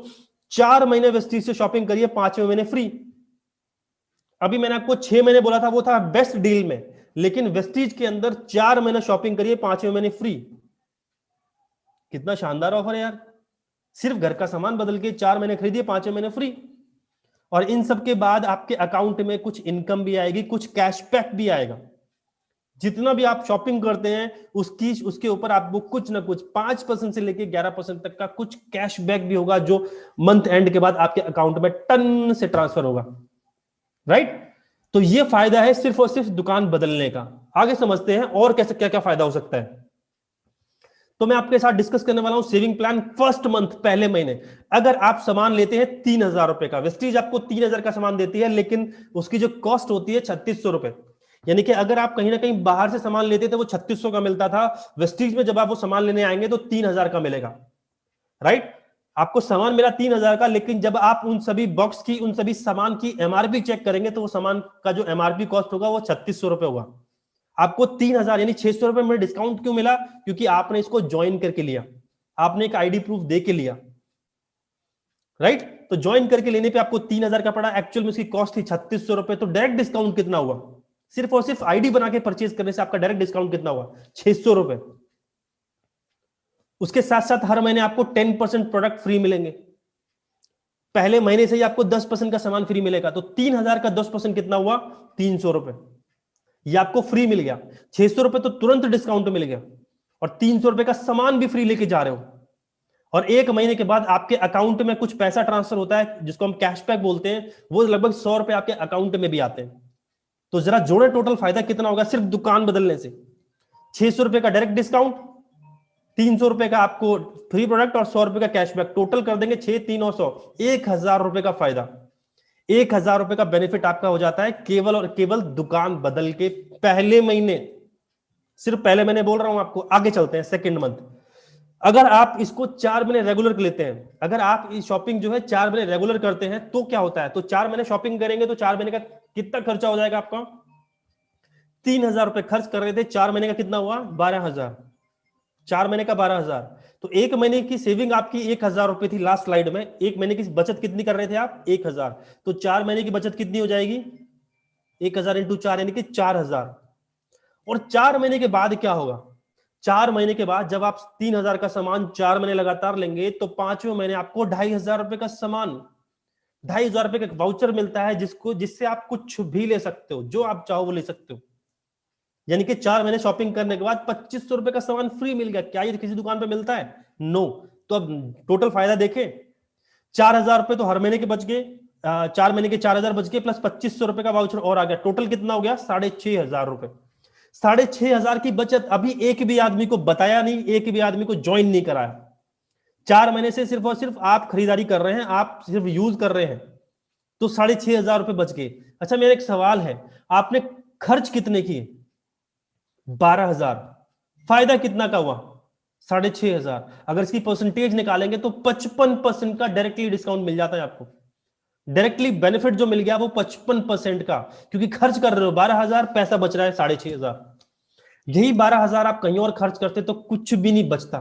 4 महीने वेस्टीज से शॉपिंग करिए, 5वें महीने फ्री। अभी मैंने आपको 6 महीने बोला था, वो था बेस्ट डील में, लेकिन वेस्टीज के अंदर 4 महीने शॉपिंग करिए, 5वें महीने फ्री। कितना शानदार ऑफर है यार। सिर्फ घर का सामान बदल के 4 महीने खरीदिए, 5वें महीने फ्री। और इन सब के बाद आपके अकाउंट में कुछ इनकम भी आएगी, कुछ कैशबैक भी आएगा। जितना भी आप शॉपिंग करते हैं उसके ऊपर आपको कुछ ना कुछ 5% से लेके 11% तक का कुछ कैशबैक भी होगा, जो मंथ एंड के बाद आपके अकाउंट में टन से ट्रांसफर होगा। राइट? तो ये फायदा है सिर्फ और सिर्फ दुकान बदलने का। आगे समझते हैं और कैसे क्या क्या फायदा हो सकता है। तो मैं आपके साथ डिस्कस करने वाला हूं सेविंग प्लान फर्स्ट मंथ, पहले महीने। अगर आप सामान लेते हैं 3,000 रुपए का, वेस्टीज आपको 3,000 का सामान देती है, लेकिन उसकी जो कॉस्ट होती है 3,600 रुपए। यानी कि अगर आप कहीं ना कहीं बाहर से सामान लेते थे वो 3,600 का मिलता था, वेस्टीज में जब आप वो सामान लेने आएंगे तो 3,000 का मिलेगा। राइट? आपको सामान मिला 3,000 का, लेकिन जब आप उन सभी बॉक्स की, उन सभी सामान की एमआरपी चेक करेंगे तो वो सामान का जो एमआरपी कॉस्ट होगा वो 3,600 रुपए होगा। आपको 3,000 यानी 600 रुपए में डिस्काउंट क्यों मिला? क्योंकि आपने इसको ज्वाइन करके लिया, आपने एक आईडी प्रूफ दे के लिया। राइट? तो ज्वाइन करके लेने पे आपको 3,000 का पड़ा, एक्चुअल में उसकी कॉस्ट थी 3,600 रुपए। तो डायरेक्ट डिस्काउंट कितना हुआ? सिर्फ और सिर्फ आईडी बना के परचेज करने से आपका डायरेक्ट डिस्काउंट कितना हुआ? 600 रुपए। उसके साथ साथ हर महीने आपको 10% प्रोडक्ट फ्री मिलेंगे। पहले महीने से ही आपको 10% का सामान फ्री मिलेगा, तो 3,000 का 10% कितना हुआ? 300 रुपए। ये आपको फ्री मिल गया। 600 रुपए तो तुरंत डिस्काउंट मिल गया, और 300 रुपए का सामान भी फ्री लेके जा रहे हो। और एक महीने के बाद आपके अकाउंट में कुछ पैसा ट्रांसफर होता है, जिसको हम कैशबैक बोलते हैं, वो लगभग 100 रुपए आपके अकाउंट में भी आते हैं। तो जरा जोड़े, टोटल फायदा कितना होगा सिर्फ दुकान बदलने से? 600 रुपए का डायरेक्ट डिस्काउंट, 300 रुपए का आपको फ्री प्रोडक्ट, और 100 रुपए का कैशबैक। टोटल कर देंगे 6, 3 और 100, 1,000 रुपए का फायदा। 1,000 रुपए का बेनिफिट आपका हो जाता है केवल और केवल दुकान बदल के पहले महीने। सिर्फ पहले महीने बोल रहा हूं आपको, आगे चलते हैं सेकंड मंथ। अगर आप इसको 4 महीने रेगुलर लेते हैं, अगर आप इस शॉपिंग जो है 4 महीने रेगुलर करते हैं, तो क्या होता है? तो 4 महीने शॉपिंग करेंगे तो 4 महीने का कितना खर्चा हो जाएगा आपका? 3,000 रुपए खर्च कर रहे थे, 4 महीने का कितना हुआ? 12,000। 4 महीने का 12,000। तो एक महीने की सेविंग आपकी 1,000 रुपए थी लास्ट स्लाइड में। एक महीने की बचत कितनी कर रहे थे आप? 1,000। तो 4 महीने की बचत कितनी हो जाएगी? 1,000 इंटू 4 यानी कि 4,000। और 4 महीने के बाद क्या होगा? 4 महीने के बाद जब आप 3,000 का सामान 4 महीने लगातार लेंगे, तो 5वें महीने आपको 2,500 रुपए का सामान, 2,500 रुपए का वाउचर मिलता है, जिससे आप कुछ भी ले सकते हो, जो आप चाहो वो ले सकते हो। यानी कि 4 महीने शॉपिंग करने के बाद 2,500 रुपए का सामान फ्री मिल गया। क्या ये किसी दुकान पे मिलता है? नो। तो अब टोटल फायदा देखें, 4,000 रुपए तो हर महीने के बच गए, 4 महीने के 4,000 बच गए, प्लस 2,500 रुपए का वाउचर और आ गया। टोटल कितना हो गया? 6,500 रुपए। 6,500 की बचत अभी एक भी आदमी को बताया नहीं, एक भी आदमी को ज्वाइन नहीं कराया। 4 महीने से सिर्फ और सिर्फ आप खरीदारी कर रहे हैं, आप सिर्फ यूज कर रहे हैं, तो 6,500 रुपए बच गए। अच्छा, मेरा एक सवाल है, आपने खर्च कितने किए? 12,000। फायदा कितना का हुआ? 6,500। अगर इसकी परसेंटेज निकालेंगे तो 55% का डायरेक्टली डिस्काउंट मिल जाता है आपको। डायरेक्टली बेनिफिट जो मिल गया वो 55% का, क्योंकि खर्च कर रहे हो 12,000, पैसा बच रहा है 6,500। यही 12,000 आप कहीं और खर्च करते तो कुछ भी नहीं बचता,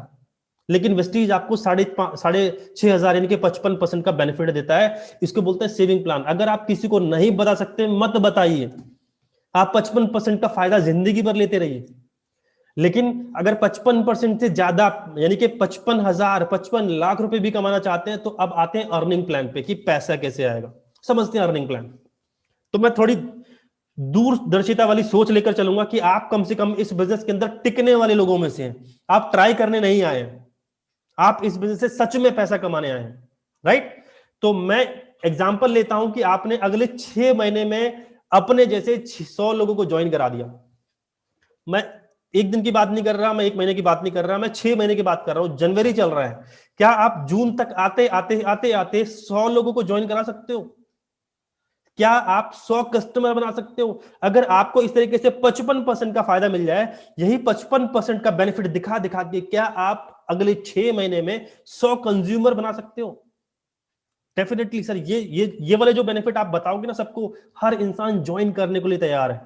लेकिन वेस्टीज आपको 6,500 यानी कि 55% का बेनिफिट देता है। इसको बोलते हैं सेविंग प्लान। अगर आप किसी को नहीं बता सकते, मत बताइए, आप 55% का फायदा जिंदगी भर लेते रहिए। लेकिन अगर 55% से ज्यादा यानी कि 55,000, 55 लाख रुपए भी कमाना चाहते हैं, तो अब आते हैं अर्निंग प्लान पे कि पैसा कैसे आएगा। समझते हैं अर्निंग प्लान। तो मैं थोड़ी दूरदर्शिता वाली सोच लेकर चलूंगा कि आप कम से कम इस बिजनेस के अंदर टिकने वाले लोगों में से हैं। आप ट्राई करने नहीं आए हैं, आप इस बिजनेस से सच में पैसा कमाने आए हैं। राइट? तो मैं एग्जांपल लेता हूं कि आपने अगले 6 महीने में अपने जैसे 100 लोगों को ज्वाइन करा दिया। मैं एक दिन की बात नहीं कर रहा, मैं एक महीने की बात नहीं कर रहा, मैं 6 महीने की बात कर रहा हूं। जनवरी चल रहा है, क्या आप जून तक आते आते आते आते 100 लोगों को ज्वाइन करा सकते हो? क्या आप 100 कस्टमर बना सकते हो? अगर आपको इस तरीके से 55% का फायदा मिल जाए, यही 55% का बेनिफिट दिखा दिखा के क्या आप अगले 6 महीने में 100 कंज्यूमर बना सकते हो? डेफिनेटली सर, ये वाले जो बेनिफिट आप बताओगे ना सबको, हर इंसान ज्वाइन करने के लिए तैयार है।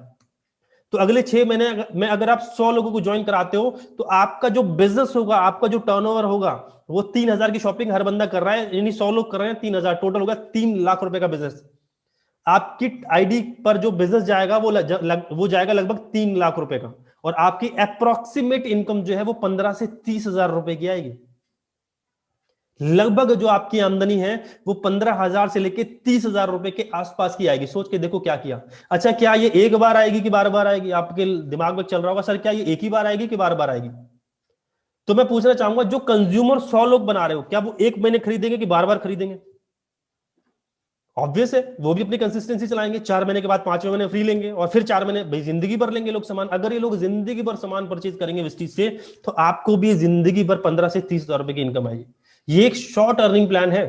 तो अगले 6 महीने में अगर आप 100 लोगों को ज्वाइन कराते हो, तो आपका जो बिजनेस होगा, आपका जो टर्नओवर होगा, वो 3,000 की शॉपिंग हर बंदा कर रहा है, यानी 100 लोग कर रहे हैं, 3,000 टोटल होगा 3 लाख रुपए का बिजनेस। आपकी आईडी पर जो बिजनेस जाएगा वो जाएगा लगभग 3 लाख रुपए का, और आपकी अप्रोक्सीमेट इनकम जो है वो 15 से 30,000 रुपए की आएगी। लगभग जो आपकी आमदनी है वो 15,000 से लेके 30,000 रुपए के आसपास की आएगी। सोच के देखो क्या किया। अच्छा, क्या ये एक बार आएगी कि बार बार आएगी? आपके दिमाग में चल रहा होगा, सर क्या ये एक ही बार आएगी कि बार बार आएगी? तो मैं पूछना चाहूंगा, जो कंज्यूमर 100 लोग बना रहे हो, क्या वो एक महीने खरीदेंगे कि बार बार खरीदेंगे? ऑब्वियस है, वो भी अपनी कंसिस्टेंसी चलाएंगे। 4 महीने के बाद 5वें महीने फ्री लेंगे, और फिर 4 महीने, भाई जिंदगी भर लेंगे लोग सामान। अगर ये लोग जिंदगी भर सामान परचेज करेंगे विस्टीज से, तो आपको भी जिंदगी भर 15 से 30,000 रुपए की इनकम आएगी। ये एक शॉर्ट अर्निंग प्लान है।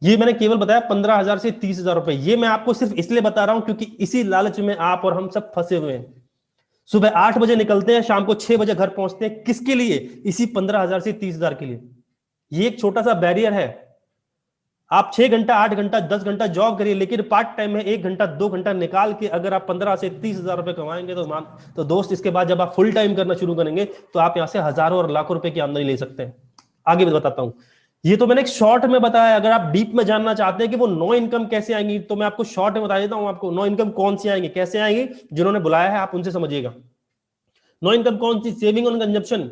ये मैंने केवल बताया 15,000 से 30,000 रुपए। ये मैं आपको सिर्फ इसलिए बता रहा हूं क्योंकि इसी लालच में आप और हम सब फंसे हुए हैं। सुबह 8 बजे निकलते हैं, शाम को 6 बजे घर पहुंचते हैं। किसके लिए? इसी 15,000 से 30,000 के लिए। ये एक छोटा सा बैरियर है। आप 6 घंटा, 8 घंटा, 10 घंटा जॉब करिए, लेकिन पार्ट टाइम में 1 घंटा 2 घंटा निकाल के अगर आप 15 से 30,000 रुपए कमाएंगे, तो दोस्त, इसके बाद जब आप फुल टाइम करना शुरू करेंगे, तो आप यहां से हजारों और लाखों रुपए की आमदनी ले सकते हैं। आगे बताता हूं। ये तो मैंने एक शॉर्ट में बताया। अगर आप डीप में जानना चाहते हैं कि वो नो इनकम कैसे आएंगी, तो मैं आपको शॉर्ट में बता देता हूं। आपको नो इनकम कौन सी आएंगी, कैसे आएंगी, जिन्होंने बुलाया है आप उनसे समझिएगा। नो इनकम कौन सी? सेविंग ऑन कंजप्शन,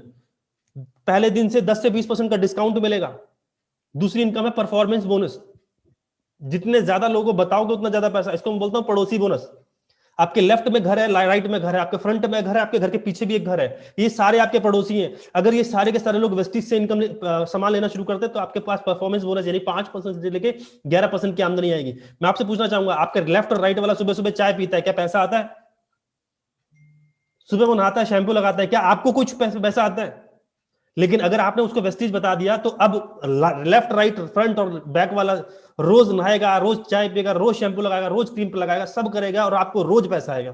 पहले दिन से 10 से 20% का डिस्काउंट मिलेगा। दूसरी इनकम है परफॉर्मेंस बोनस, जितने ज्यादा लोगों को बताओगे उतना ज्यादा पैसा। इसको मैं बोलता हूं पड़ोसी बोनस। आपके लेफ्ट में घर है, राइट में घर है, आपके फ्रंट में घर है, आपके घर के पीछे भी एक घर है, ये सारे आपके पड़ोसी हैं। अगर ये सारे के सारे लोग वेस्टिज से इनकम सामान लेना शुरू करते हैं, तो आपके पास परफॉर्मेंस बोनस यानी 5% से लेके 11% की आमदनी आएगी। मैं आपसे पूछना चाहूंगा, आपके लेफ्ट और राइट वाला सुबह सुबह चाय पीता है, क्या पैसा आता है? सुबह वो नहाता है, शैम्पू लगाता है, क्या आपको कुछ पैसा आता है? लेकिन अगर आपने उसको वेस्टिज बता दिया, तो अब लेफ्ट, राइट, फ्रंट और बैक वाला रोज नहाएगा, रोज चाय पिएगा, रोज शैम्पू लगाएगा, रोज क्रीम लगाएगा, सब करेगा, और आपको रोज पैसा आएगा।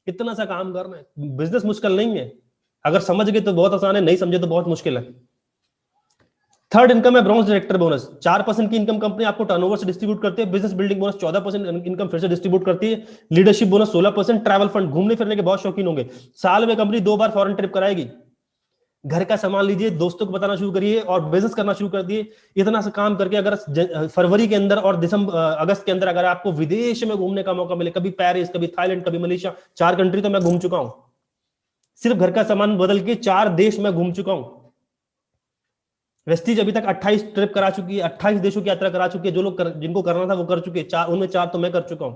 इतना सा काम करना है। बिजनेस मुश्किल नहीं है, अगर समझ गए तो बहुत आसान है, नहीं समझे तो बहुत मुश्किल है। थर्ड इनकम है ब्रॉन्ज डायरेक्टर बोनस। 4% की इनकम कंपनी आपको टर्नओवर से डिस्ट्रीब्यूट करती है। बिजनेस बिल्डिंग बोनस 14% इनकम फिर से डिस्ट्रीब्यूट करती है। Leadership bonus 16%। ट्रैवल फंड, घूमने फिरने के बहुत शौकीन होंगे, साल में कंपनी 2 बार फॉरेन ट्रिप कराएगी। घर का सामान लीजिए, दोस्तों को बताना शुरू करिए और बिजनेस करना शुरू कर दिए। इतना सा काम करके अगर फरवरी के अंदर और अगस्त के अंदर अगर आपको विदेश में घूमने का मौका मिले, कभी पेरिस, कभी थाईलैंड, कभी मलेशिया, 4 कंट्री तो मैं घूम चुका हूं। सिर्फ घर का सामान बदल के 4 देश में घूम चुका हूं। वेस्टीज अभी तक 28 ट्रिप करा चुकी है, 28 देशों की यात्रा करा चुकी है। जो लोग जिनको करना था वो कर चुके हैं, उनमें 4 तो मैं कर चुका हूं।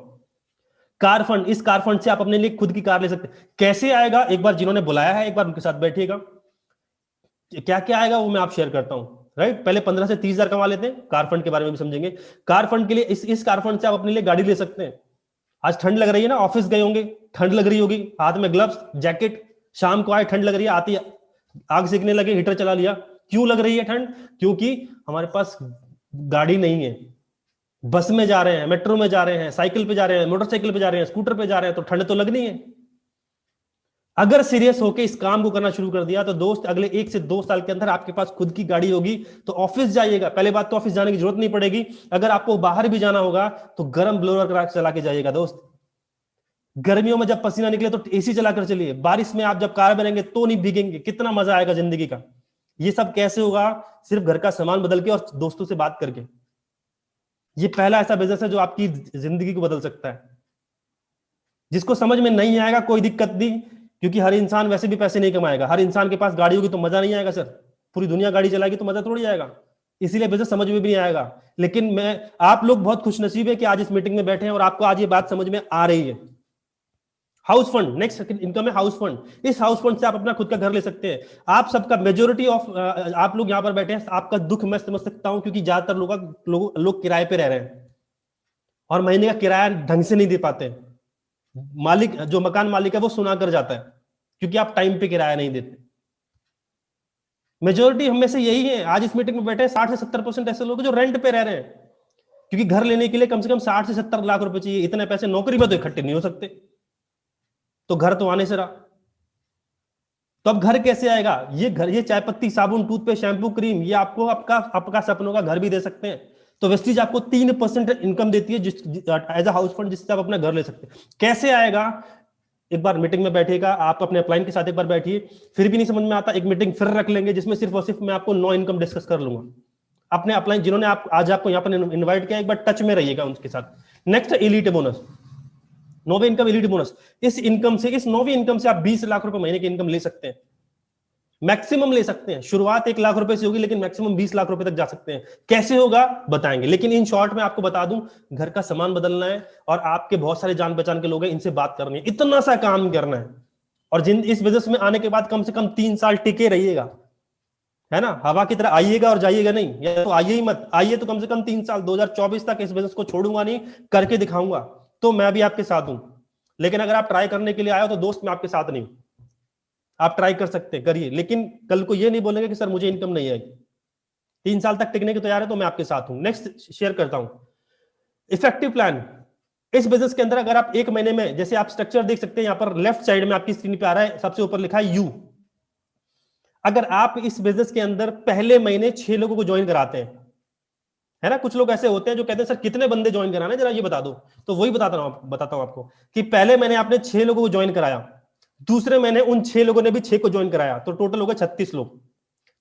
कार फंड, इस कार फंड से आप अपने लिए खुद की कार ले सकते हैं। कैसे आएगा, एक बार जिन्होंने बुलाया है एक बार उनके साथ बैठिएगा। क्या क्या आएगा वो मैं आप शेयर करता हूं। राइट, पहले 15 से 30,000 कमा लेते हैं, कार फंड के बारे में भी समझेंगे। कार फंड के लिए इस कार फंड से आप अपने लिए गाड़ी ले सकते हैं। आज ठंड लग रही है ना, ऑफिस गए होंगे, ठंड लग रही होगी, हाथ में ग्लव्स, जैकेट, शाम को आए, ठंड लग रही है, आती आग सेकने लगे, हीटर चला लिया। क्यों लग रही है ठंड? क्योंकि हमारे पास गाड़ी नहीं है। बस में जा रहे हैं, मेट्रो में जा रहे हैं, साइकिल पे जा रहे हैं, मोटरसाइकिल पे जा रहे हैं, स्कूटर पे जा रहे हैं, तो ठंड तो लगनी है। अगर सीरियस होकर इस काम को करना शुरू कर दिया, तो दोस्त अगले 1 से 2 साल के अंदर आपके पास खुद की गाड़ी होगी, तो ऑफिस जाइएगा। पहले बात तो ऑफिस जाने की जरूरत नहीं पड़ेगी। अगर आपको बाहर भी जाना होगा तो गर्म ब्लोअर चला के जाइएगा दोस्त। गर्मियों में जब पसीना निकले तो एसी चलाकर चलिए। बारिश में आप जब कार में रहेंगे तो नहीं भीगेंगे। कितना मजा आएगा जिंदगी का। ये सब कैसे होगा? सिर्फ घर का सामान बदल के और दोस्तों से बात करके। ये पहला ऐसा बिजनेस है जो आपकी जिंदगी को बदल सकता है। जिसको समझ में नहीं आएगा कोई दिक्कत नहीं, क्योंकि हर इंसान वैसे भी पैसे नहीं कमाएगा। हर इंसान के पास गाड़ी होगी तो मजा नहीं आएगा सर। पूरी दुनिया गाड़ी चलाएगी तो मजा थोड़ी आएगा। इसीलिए बिजनेस समझ में भी नहीं आएगा। लेकिन आप लोग बहुत खुशनसीब है कि आज इस मीटिंग में बैठे हैं और आपको आज ये बात समझ में आ रही है। हाउस फंड, नेक्स्ट इनकम है हाउस फंड। इस हाउस फंड से आप अपना खुद का घर ले सकते हैं। आप सबका मेजोरिटी ऑफ आप लोग यहाँ पर बैठे हैं, आपका दुख मैं समझ सकता हूं, क्योंकि ज्यादातर लोग किराए पे रह रहे हैं और महीने का किराया ढंग से नहीं दे पाते हैं। मालिक, जो मकान मालिक है, वो सुना कर जाता है क्योंकि आप टाइम पे किराया नहीं देते। मेजोरिटी हम में से यही है। आज इस मीटिंग में बैठे 60 से 70% ऐसे लोग जो रेंट पे रह रहे हैं, क्योंकि घर लेने के लिए कम से कम 60 से 70 लाख रुपए चाहिए। इतने पैसे नौकरी में तो इकट्ठे नहीं हो सकते, तो घर तो आने से रहा। तो अब घर कैसे आएगा? ये घर, ये चाय पत्ती, साबुन, टूथपेस्ट, शैम्पू, क्रीम, ये आपको आपका आपका सपनों का घर भी दे सकते हैं। तो वेस्टीज आपको 3% इनकम देती है एज अ हाउस फंड, जिससे आप अपना घर ले सकते हैं। कैसे आएगा? एक बार मीटिंग में बैठेगा, आप अपने अपलाइन के साथ एक बार बैठिए, फिर भी नहीं समझ में आता, एक मीटिंग फिर रख लेंगे जिसमें सिर्फ और सिर्फ मैं आपको 9 इनकम डिस्कस कर लूंगा। अपने अपलाइन जिन्होंने आप आज आपको यहाँ पर इन्वाइट किया, एक बार टच में रहिएगा उनके साथ। नेक्स्ट, एलिट बोनस, 9वीं इनकम, एलिट बोनस। इस इनकम से, इस 9वीं इनकम से आप 20 लाख रुपए महीने की इनकम ले सकते हैं, मैक्सिमम ले सकते हैं। शुरुआत 1 लाख रुपए से होगी, लेकिन मैक्सिमम 20 लाख रुपए तक जा सकते हैं। कैसे होगा बताएंगे, लेकिन इन शॉर्ट में आपको बता दूं, घर का सामान बदलना है और आपके बहुत सारे जान पहचान के लोग हैं, इनसे बात करनी है, इतना सा काम करना है। और जिन इस बिजनेस में आने के बाद कम से कम 3 साल टिके रहिएगा, है ना। हवा की तरह आइएगा और जाइएगा नहीं, या तो आइए ही मत, आइए तो कम से कम 3 साल, 2024 तक इस बिजनेस को छोड़ूंगा नहीं, करके दिखाऊंगा। तो मैं भी आपके साथ हूं, लेकिन अगर आप ट्राई करने के लिए आए हो तो दोस्त मैं आपके साथ नहीं हूं। आप ट्राई कर सकते हैं, करिए, लेकिन कल को ये नहीं बोलेंगे कि सर मुझे इनकम नहीं आएगी। 3 साल तक टिकने के तैयार है तो मैं आपके साथ हूं। नेक्स्ट शेयर करता हूं, इफेक्टिव प्लान। इस बिजनेस के अंदर अगर आप 1 महीने में, जैसे आप स्ट्रक्चर देख सकते हैं यहां पर लेफ्ट साइड में आपकी स्क्रीन पे आ रहा है, सबसे ऊपर लिखा है यू। अगर आप इस बिजनेस के अंदर पहले महीने 6 लोगों को ज्वाइन कराते हैं, है ना, कुछ लोग ऐसे होते हैं जो कहते हैं सर कितने बंदे ज्वाइन कराने, जरा ये बता दो। तो वही बताता हूं आपको कि पहले महीने आपने 6 लोगों को ज्वाइन कराया, दूसरे महीने उन 6 लोगों ने भी 6 को ज्वाइन कराया, तो टोटल हो गए 36 लोग।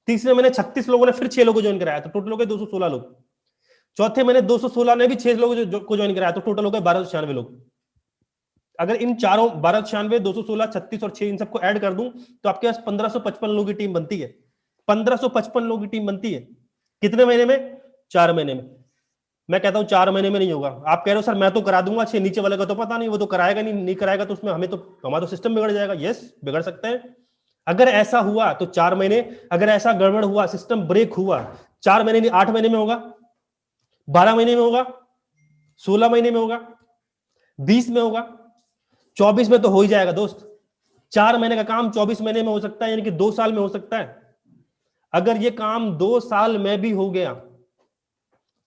तीसरे महीने 36 लोगों ने फिर 6 लोगों को ज्वाइन कराया, तो टोटल हो गए 216 लोग। चौथे महीने 216 ने भी 6 लोगों को ज्वाइन कराया, तो टोटल हो गए 1296 लोग। अगर इन चारों 1296, 216, 36 और 6 इन सबको ऐड कर दूं तो आपके पास 1555 लोगों की टीम बनती है। 1555 लोगों की टीम बनती है कितने महीने में? 4 महीने में। मैं कहता हूं 4 महीने में नहीं होगा। आप कह रहे हो सर मैं तो करा दूंगा, 6 नीचे वाले का तो पता नहीं, वो तो कराएगा नहीं कराएगा तो उसमें हमारा तो सिस्टम बिगड़ जाएगा। यस, बिगड़ सकते हैं। अगर ऐसा हुआ तो 4 महीने, अगर ऐसा गड़बड़ हुआ, सिस्टम ब्रेक हुआ, 4 महीने नहीं 8 महीने में होगा, 12 महीने में होगा, 16 महीने में होगा, 20 में होगा, 24 में तो हो ही जाएगा दोस्त। 4 महीने का काम 24 महीने में हो सकता है, यानी कि 2 साल में हो सकता है। अगर ये काम 2 साल में भी हो गया,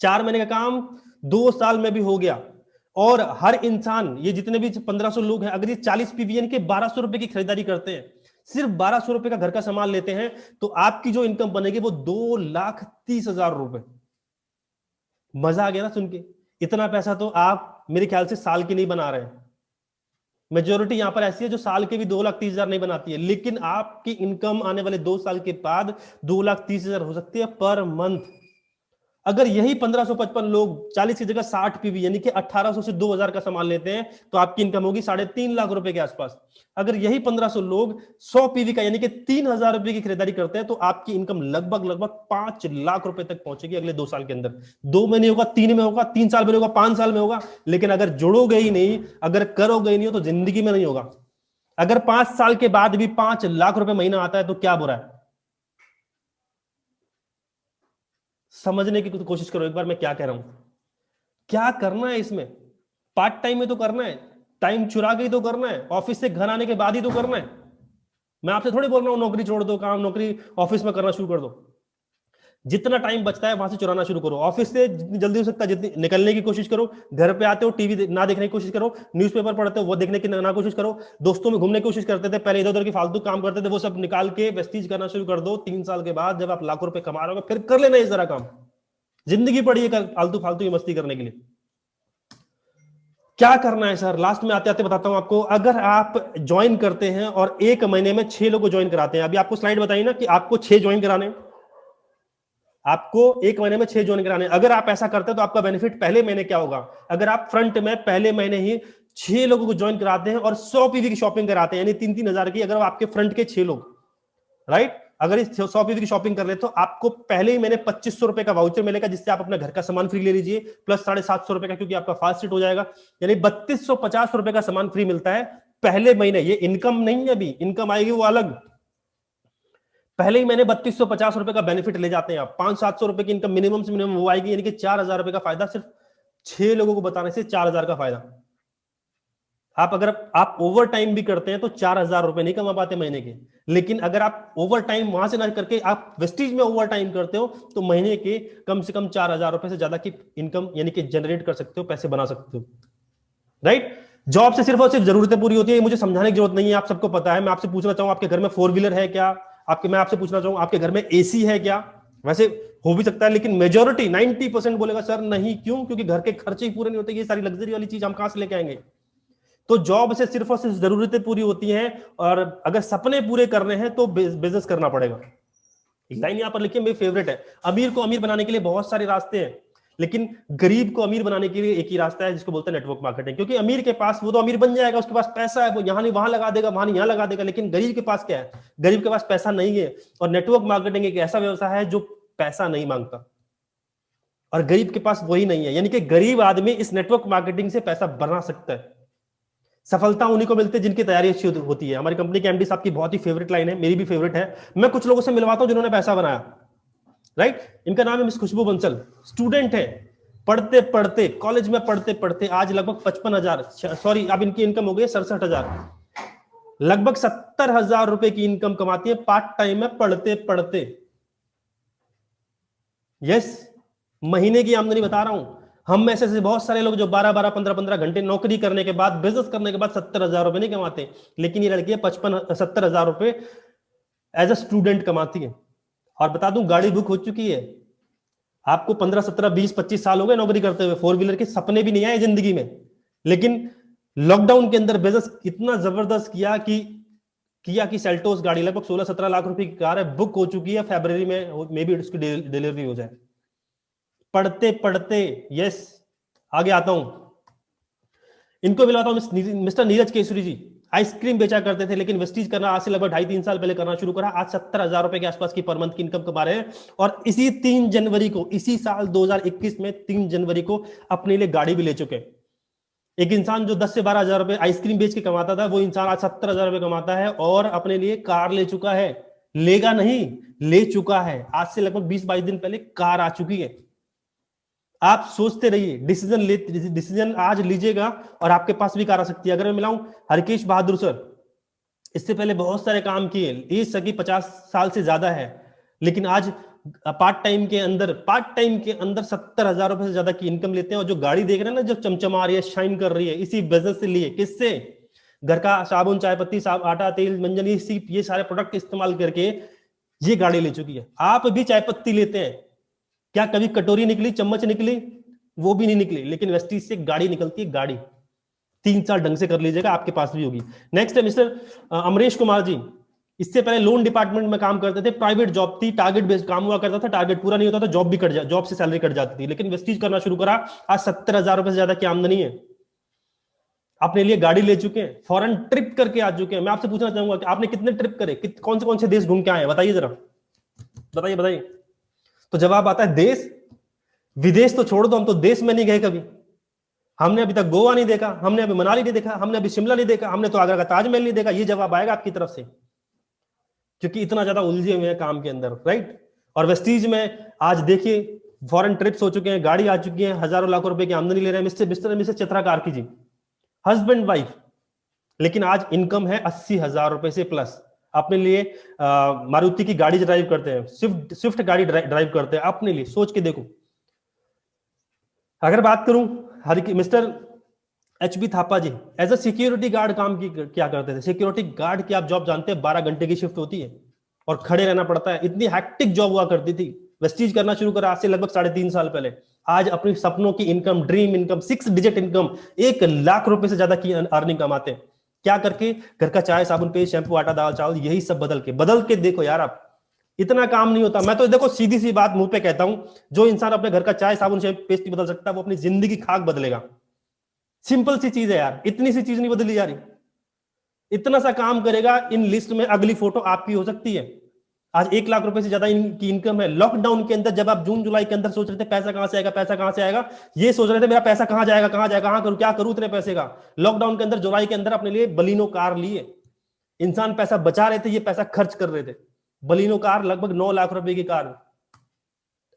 4 महीने का काम 2 साल में भी हो गया, और हर इंसान, ये जितने भी 1500 लोग हैं, अगर ये 40 पीवीएन के 1200 रुपए की खरीदारी करते हैं, सिर्फ 1200 रुपए का घर का सामान लेते हैं, तो आपकी जो इनकम बनेगी वो 2,30,000 रुपए। मजा आ गया ना सुन के? इतना पैसा तो आप मेरे ख्याल से साल की नहीं बना रहे हैं। मेजोरिटी यहां पर ऐसी है जो साल के भी 2,30,000 नहीं बनाती है, लेकिन आपकी इनकम आने वाले 2 साल के बाद 2,30,000 हो सकती है पर मंथ। अगर यही 1555 लोग 40 की जगह 60 पीवी यानी कि 1800 से 2000 का सामान लेते हैं, तो आपकी इनकम होगी 3.5 लाख रुपए के आसपास। अगर यही 1500 लोग 100 पीवी का यानी कि 3,000 रुपए की खरीदारी करते हैं, तो आपकी इनकम लगभग 5 लाख रुपए तक पहुंचेगी अगले 2 साल के अंदर। 2 में नहीं होगा, 3 में होगा, 3 साल में होगा, 5 साल में होगा, लेकिन अगर जुड़ोगे ही नहीं, अगर करोगे ही नहीं हो, तो जिंदगी में नहीं होगा। अगर 5 साल के बाद भी 5 लाख रुपए महीना आता है तो क्या बुरा है? समझने की कोशिश करो एक बार मैं क्या कह रहा हूं। क्या करना है इसमें? पार्ट टाइम में तो करना है, टाइम चुरा के ही तो करना है, ऑफिस से घर आने के बाद ही तो करना है। मैं आपसे थोड़ी बोल रहा हूं नौकरी छोड़ दो, काम नौकरी ऑफिस में करना शुरू कर दो। जितना टाइम बचता है वहां से चुराना शुरू करो। ऑफिस से जितनी जल्दी हो सकता है जितनी निकलने की कोशिश करो। घर पे आते हो टीवी ना देखने की कोशिश करो, न्यूज़पेपर पढ़ते हो वो देखने की ना कोशिश करो। दोस्तों में घूमने की कोशिश करते थे पहले, इधर उधर की फालतू काम करते थे, वो सब निकाल के वेस्टीज करना शुरू कर दो। 3 साल के बाद जब आप लाखों रुपए कमा रहे हो, फिर कर लेना इस तरह काम। जिंदगी पड़ी है फालतू फालतू की मस्ती करने के लिए। क्या करना है सर? लास्ट में आते आते बताता हूं आपको। अगर आप ज्वाइन करते हैं और 1 महीने में 6 लोगों को ज्वाइन कराते हैं, अभी आपको स्लाइड बताई ना कि आपको 6 ज्वाइन कराने, आपको 1 महीने में 6 ज्वाइन कराने। अगर आप ऐसा करते हैं तो आपका बेनिफिट पहले महीने क्या होगा? अगर आप फ्रंट में पहले महीने ही 6 लोगों को ज्वाइन कराते हैं और 100 पीवी की शॉपिंग कराते हैं, यानी 3-3 हजार की, अगर आपके फ्रंट के 6 लोग, राइट, अगर इस 100 पीवी की शॉपिंग कर ले तो आपको पहले ही महीने 2500 रुपए का वाउचर मिलेगा, जिससे आप अपने घर का सामान फ्री ले लीजिए, प्लस 750 रुपए का, क्योंकि आपका फास्ट सीट हो जाएगा, यानी 3250 रुपए का सामान फ्री मिलता है। पहले महीने, ये इनकम नहीं है, अभी इनकम आएगी वो अलग। पहले ही मैंने 3250 रुपए का बेनिफिट ले जाते हैं आप, 500-700 रुपए की इनकम मिनिमम से मिनिमम वो आएगी, यानी कि 4000 रुपए का फायदा सिर्फ 6 लोगों को बताने से 4000 का फायदा। आप अगर आप ओवर टाइम भी करते हैं तो 4000 रुपए नहीं कमा पाते महीने के, लेकिन अगर आप ओवर टाइम वहां से ना करके आप वेस्टीज में ओवर टाइम करते हो तो महीने के कम से कम 4000 रुपए से ज्यादा की इनकम यानी कि जनरेट कर सकते हो, पैसे बना सकते हो, राइट। जॉब से सिर्फ और सिर्फ जरूरतें पूरी होती है, मुझे समझाने की जरूरत नहीं है, आप सबको पता है। मैं आपसे पूछना चाहूँ आपके घर में 4 व्हीलर है क्या? मैं आपसे पूछना चाहूँ आपके घर में एसी है क्या? वैसे हो भी सकता है, लेकिन मेजोरिटी 90% बोलेगा सर नहीं। क्यों? क्योंकि घर के खर्चे ही पूरे नहीं होते, ये सारी लग्जरी वाली चीज हम कहां से लेके आएंगे? तो जॉब से सिर्फ और सिर्फ जरूरतें पूरी होती हैं, और अगर सपने पूरे करने हैं तो बिजनेस करना पड़ेगा। एक लाइन यहां पर लिखिए, मेरी फेवरेट है, अमीर को अमीर बनाने के लिए बहुत सारे रास्ते हैं, लेकिन गरीब को अमीर बनाने के लिए एक ही रास्ता है जिसको बोलते हैं नेटवर्क मार्केटिंग। क्योंकि अमीर के पास वो तो अमीर बन जाएगा, उसके पास पैसा है, वो यहां नहीं वहां लगा देगा, वहां नहीं यहां लगा देगा, लेकिन गरीब के पास क्या है? गरीब के पास पैसा नहीं है। और नेटवर्क मार्केटिंग एक ऐसा व्यवसाय है जो पैसा नहीं मांगता, और गरीब के पास वही नहीं है, यानी कि गरीब आदमी इस नेटवर्क मार्केटिंग से पैसा बना सकता है। सफलता उन्हीं को मिलती है जिनकी तैयारी अच्छी होती है। हमारी कंपनी के एमडी साहब की बहुत ही फेवरेट लाइन है, मेरी भी फेवरेट है, मैं कुछ लोगों से मिलवाता हूं जिन्होंने पैसा बनाया, राइट। इनका नाम है मिस खुशबू बंसल, स्टूडेंट है, पढ़ते पढ़ते कॉलेज में पढ़ते पढ़ते आज लगभग 55,000, सॉरी अब इनकी इनकम हो गई 67,000, लगभग 70,000 रुपए की इनकम कमाती है पार्ट टाइम में पढ़ते पढ़ते। यस, महीने की आमदनी बता रहा हूं। हम में से बहुत सारे लोग जो 12-12, 15-15 घंटे नौकरी करने के बाद, बिजनेस करने के बाद 70,000 रुपए नहीं कमाते, लेकिन ये लड़की 55-70,000 रुपए एज अ स्टूडेंट कमाती है। और बता दूं, गाड़ी बुक हो चुकी है। आपको 15, 17, 20, 25 साल हो गए नौकरी करते हुए, 4 व्हीलर के सपने भी नहीं आए जिंदगी में, लेकिन लॉकडाउन के अंदर बिजनेस इतना जबरदस्त किया कि सेल्टोस गाड़ी लगभग 16-17 लाख रुपए की कार है, बुक हो चुकी है, फरवरी में मे बी उसकी डिलीवरी हो जाए। पढ़ते पढ़ते। यस, आगे आता हूं, इनको मिलाता हूं मिस्टर नीरज केसरी जी, आइसक्रीम बेचा करते थे, लेकिन वेस्टीज करना आज से लगभग 2.5-3 साल पहले करना शुरू करा, आज 70,000 रुपए के आसपास की पर मंथ की इनकम कमा रहे हैं। और इसी 3 जनवरी को, इसी साल 2021 में 3 जनवरी को अपने लिए गाड़ी भी ले चुके हैं। एक इंसान जो 10 से 12,000 रुपए आइसक्रीम बेच के कमाता था, वो इंसान आज 70,000 रुपए कमाता है और अपने लिए कार ले चुका है। लेगा नहीं, ले चुका है। आज से लगभग 20-22 दिन पहले कार आ चुकी है। आप सोचते रहिए, डिसीजन आज लीजिएगा और आपके पास भी कार आ सकती है। अगर मैं मिलाऊं हरकेश बहादुर सर, इससे पहले बहुत सारे काम किए, एज सकी 50 साल से ज्यादा है, लेकिन आज पार्ट टाइम के अंदर 70,000 रुपए से ज्यादा की इनकम लेते हैं। और जो गाड़ी देख रहे हैं ना, जो चमचमा रही है, शाइन कर रही है, इसी बिजनेस से लिए। किससे? घर का साबुन, चाय पत्ती, आटा, तेल, मंजन, ये सारे प्रोडक्ट इस्तेमाल करके ये गाड़ी ले चुकी है। आप भी चाय पत्ती लेते हैं क्या? कभी कटोरी निकली, चम्मच निकली? वो भी नहीं निकली, लेकिन वेस्टीज से गाड़ी निकलती है। गाड़ी 3 साल ढंग से कर लीजिएगा, आपके पास भी होगी। नेक्स्ट है मिस्टर अमरीश कुमार जी, इससे पहले लोन डिपार्टमेंट में काम करते थे, प्राइवेट जॉब थी, टारगेट बेस्ड काम हुआ करता था, टारगेट पूरा नहीं होता था, जॉब से सैलरी कट जाती थी, लेकिन वेस्टीज करना शुरू करा, आज 70,000 रुपए से ज्यादा की आमदनी है। अपने लिए गाड़ी ले चुके हैं, फॉरेन ट्रिप करके आ चुके हैं। मैं आपसे पूछना चाहूंगा कि आपने कितने ट्रिप करे, कौन से देश घूम के आए? बताइए जरा, बताइए। तो जवाब आता है देश। विदेश तो छोड़ दो, हम तो देश में नहीं गए कभी। हमने अभी तक गोवा नहीं देखा, हमने अभी मनाली नहीं देखा, हमने अभी शिमला नहीं देखा, हमने तो आगरा का ताजमहल नहीं देखा। ये जवाब आएगा आपकी तरफ से, क्योंकि इतना ज्यादा उलझे हुए हैं काम के अंदर, राइट। और वेस्टीज में आज देखिए फॉरेन ट्रिप्स हो चुके हैं, गाड़ी आ चुकी है, हजारों लाखों रुपए की आमदनी ले रहे हैं मिस्टर चित्रा कार्की जी, हस्बैंड वाइफ, लेकिन आज इनकम है 80,000 रुपए से प्लस। अपने लिए मारुति की गाड़ी ड्राइव करते हैं, स्विफ्ट गाड़ी ड्राइव करते हैं अपने लिए। सोच के देखो। अगर बात करूं mister HB Thapa ji, as a security guard काम क्या करते थे। सिक्योरिटी गार्ड की आप जॉब जानते हैं, 12 घंटे की शिफ्ट होती है और खड़े रहना पड़ता है। इतनी हैक्टिक जॉब हुआ करती थी। वेस्टीज करना शुरू करा आज से लगभग 3.5 साल पहले। आज अपनी सपनों की income, dream income, 6 digit income, 1 lakh रुपए से ज्यादा की अर्निंग कमाते हैं। क्या करके? घर का चाय, साबुन, पेस्ट, शैम्पू, आटा, दाल, चावल, यही सब बदल के देखो यार। आप इतना काम नहीं होता। मैं तो देखो सीधी सी बात मुंह पे कहता हूं, जो इंसान अपने घर का चाय, साबुन, पेस्ट नहीं बदल सकता, वो अपनी जिंदगी खाक बदलेगा। सिंपल सी चीज है यार, इतनी सी चीज नहीं बदली जा रही। इतना सा काम करेगा, इन लिस्ट में अगली फोटो आपकी हो सकती है। आज 1 लाख रुपए से ज्यादा इनकी इनकम है। लॉकडाउन के अंदर जब आप जून जुलाई के अंदर सोच रहे थे पैसा कहां से आएगा, पैसा कहां से आएगा, ये सोच रहे थे मेरा पैसा कहां जाएगा, कहां जाएगा, कहां करूं, क्या करूं इतने पैसे का। लॉकडाउन के अंदर जुलाई के अंदर अपने लिए बलिनो कार लिए, इंसान पैसा बचा रहे थे, ये पैसा खर्च कर रहे थे। बलिनो कार लगभग 9 लाख रुपए की कार।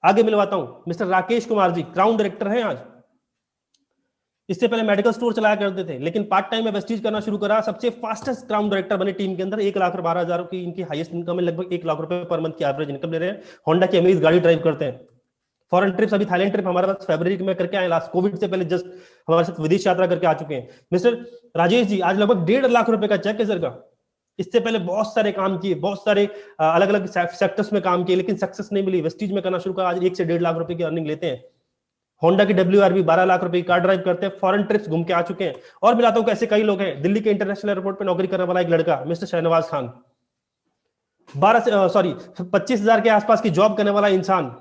आगे मिलवाता हूं, mister Rakesh Kumar ji crown director हैं आज। इससे पहले मेडिकल स्टोर चलाया करते थे, लेकिन पार्ट टाइम में वेस्टीज करना शुरू करा। सबसे फास्टेस्ट क्राउन डायरेक्टर बने टीम के अंदर। 1,12,000 की इनकी हाईएस्ट इनकम है, लगभग 1 लाख रुपए पर मंथ की एवरेज इनकम ले रहे हैं। होंडा की अमेज गाड़ी ड्राइव करते हैं। फॉरेन ट्रिप्स, अभी थाईलैंड ट्रिप हमारे पास फरवरी में करके आए, लास्ट कोविड से पहले जस्ट हमारे साथ विदेश यात्रा करके आ चुके हैं। मिस्टर राजेश जी आज लगभग 1.5 लाख रुपए का चेक है सर का। इससे पहले बहुत सारे काम किए, बहुत सारे अलग अलग सेक्टर्स में काम किए, लेकिन सक्सेस नहीं मिली। वेस्टीज में करना शुरू करा, आज 1 से 1.5 लाख रुपए की अर्निंग लेते हैं। होंडा की WRV 12 लाख रुपए की कार ड्राइव करते हैं। फॉरेन ट्रिप्स घूम के आ चुके हैं। और मिलाता हूं कि ऐसे कई लोग हैं। दिल्ली के इंटरनेशनल एयरपोर्ट पे नौकरी करने वाला एक लड़का मिस्टर शहनवाज खान, 25,000 के आसपास की जॉब करने वाला इंसान,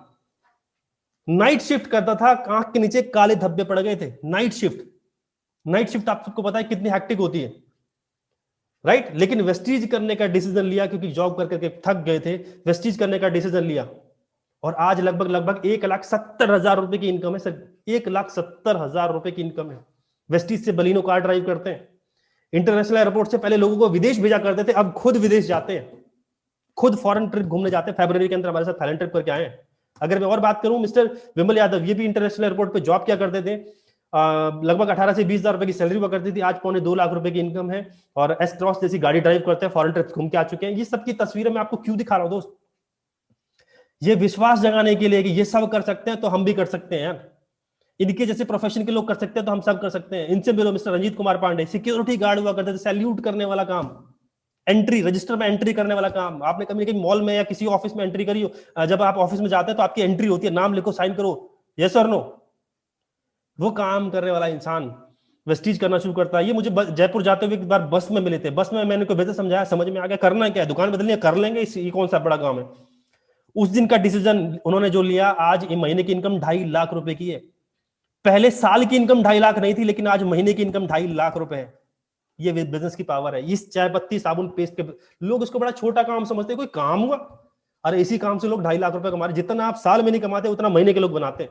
नाइट शिफ्ट करता था, आंख के नीचे काले धब्बे पड़ गए थे। नाइट शिफ्ट आप सबको पता है कितनी हैक्टिक होती है, राइट? लेकिन वेस्टीज करने का डिसीजन लिया, क्योंकि जॉब कर करके थक गए थे, वेस्टीज करने का डिसीजन लिया। और आज लगभग 1,70,000 रुपए की इनकम है सर। 1,70,000 रुपए की इनकम है। वेस्टीज से बलिनो कार ड्राइव करते हैं। इंटरनेशनल एयरपोर्ट से पहले लोगों को विदेश भेजा करते थे, अब खुद विदेश जाते हैं, खुद फॉरेन ट्रिप घूमने जाते हैं। फरवरी के अंदर हमारे साथ थाईलैंड ट्रिप करके आए हैं। अगर मैं और बात करूं, मिस्टर विमल यादव, ये भी इंटरनेशनल एयरपोर्ट पे जॉब किया करते थे। लगभग 18 से 20,000 रुपए की सैलरी हुआ करती थी। आज 2.25 लाख रुपए की इनकम है और एस क्रॉस जैसी गाड़ी ड्राइव करते हैं। फॉरेन ट्रिप घूम के आ चुके हैं। ये सबकी तस्वीरें मैं आपको क्यों दिखा रहा हूं दोस्त? ये विश्वास जगाने के लिए कि ये सब कर सकते हैं तो हम भी कर सकते हैं यार। इनके जैसे प्रोफेशन के लोग कर सकते हैं तो हम सब कर सकते हैं। इनसे मिलो, mister Ranjit Kumar Pandey, security guard हुआ करते थे, सैल्यूट करने वाला काम, एंट्री रजिस्टर में एंट्री करने वाला काम। आपने कभी कहीं मॉल में या किसी ऑफिस में एंट्री करी हो? जब आप ऑफिस में जाते हैं तो आपकी एंट्री होती है, नाम लिखो, साइन करो, यस और नो। वो काम करने वाला इंसान वेस्टीज करना शुरू करता है। ये मुझे जयपुर जाते हुए एक बार बस में मिले थे। बस में मैंने कोई वैसे समझाया, समझ में आ गया, करना क्या है, दुकान बदलनी है, कर लेंगे, ये कौन सा बड़ा काम है। उस दिन का डिसीजन उन्होंने जो लिया, आज महीने की इनकम 2.5 लाख रुपए की है। पहले साल की इनकम 2.5 लाख नहीं थी, लेकिन आज महीने की इनकम 2.5 लाख रुपए है। ये बिजनेस की पावर है। इस चाय पत्ती साबुन पेस्ट के लोग इसको बड़ा छोटा काम समझते हैं, कोई काम हुआ? अरे इसी काम से लोग 2.5 लाख रुपए कमा रहे। जितना आप साल में नहीं कमाते उतना महीने के लोग बनाते हैं।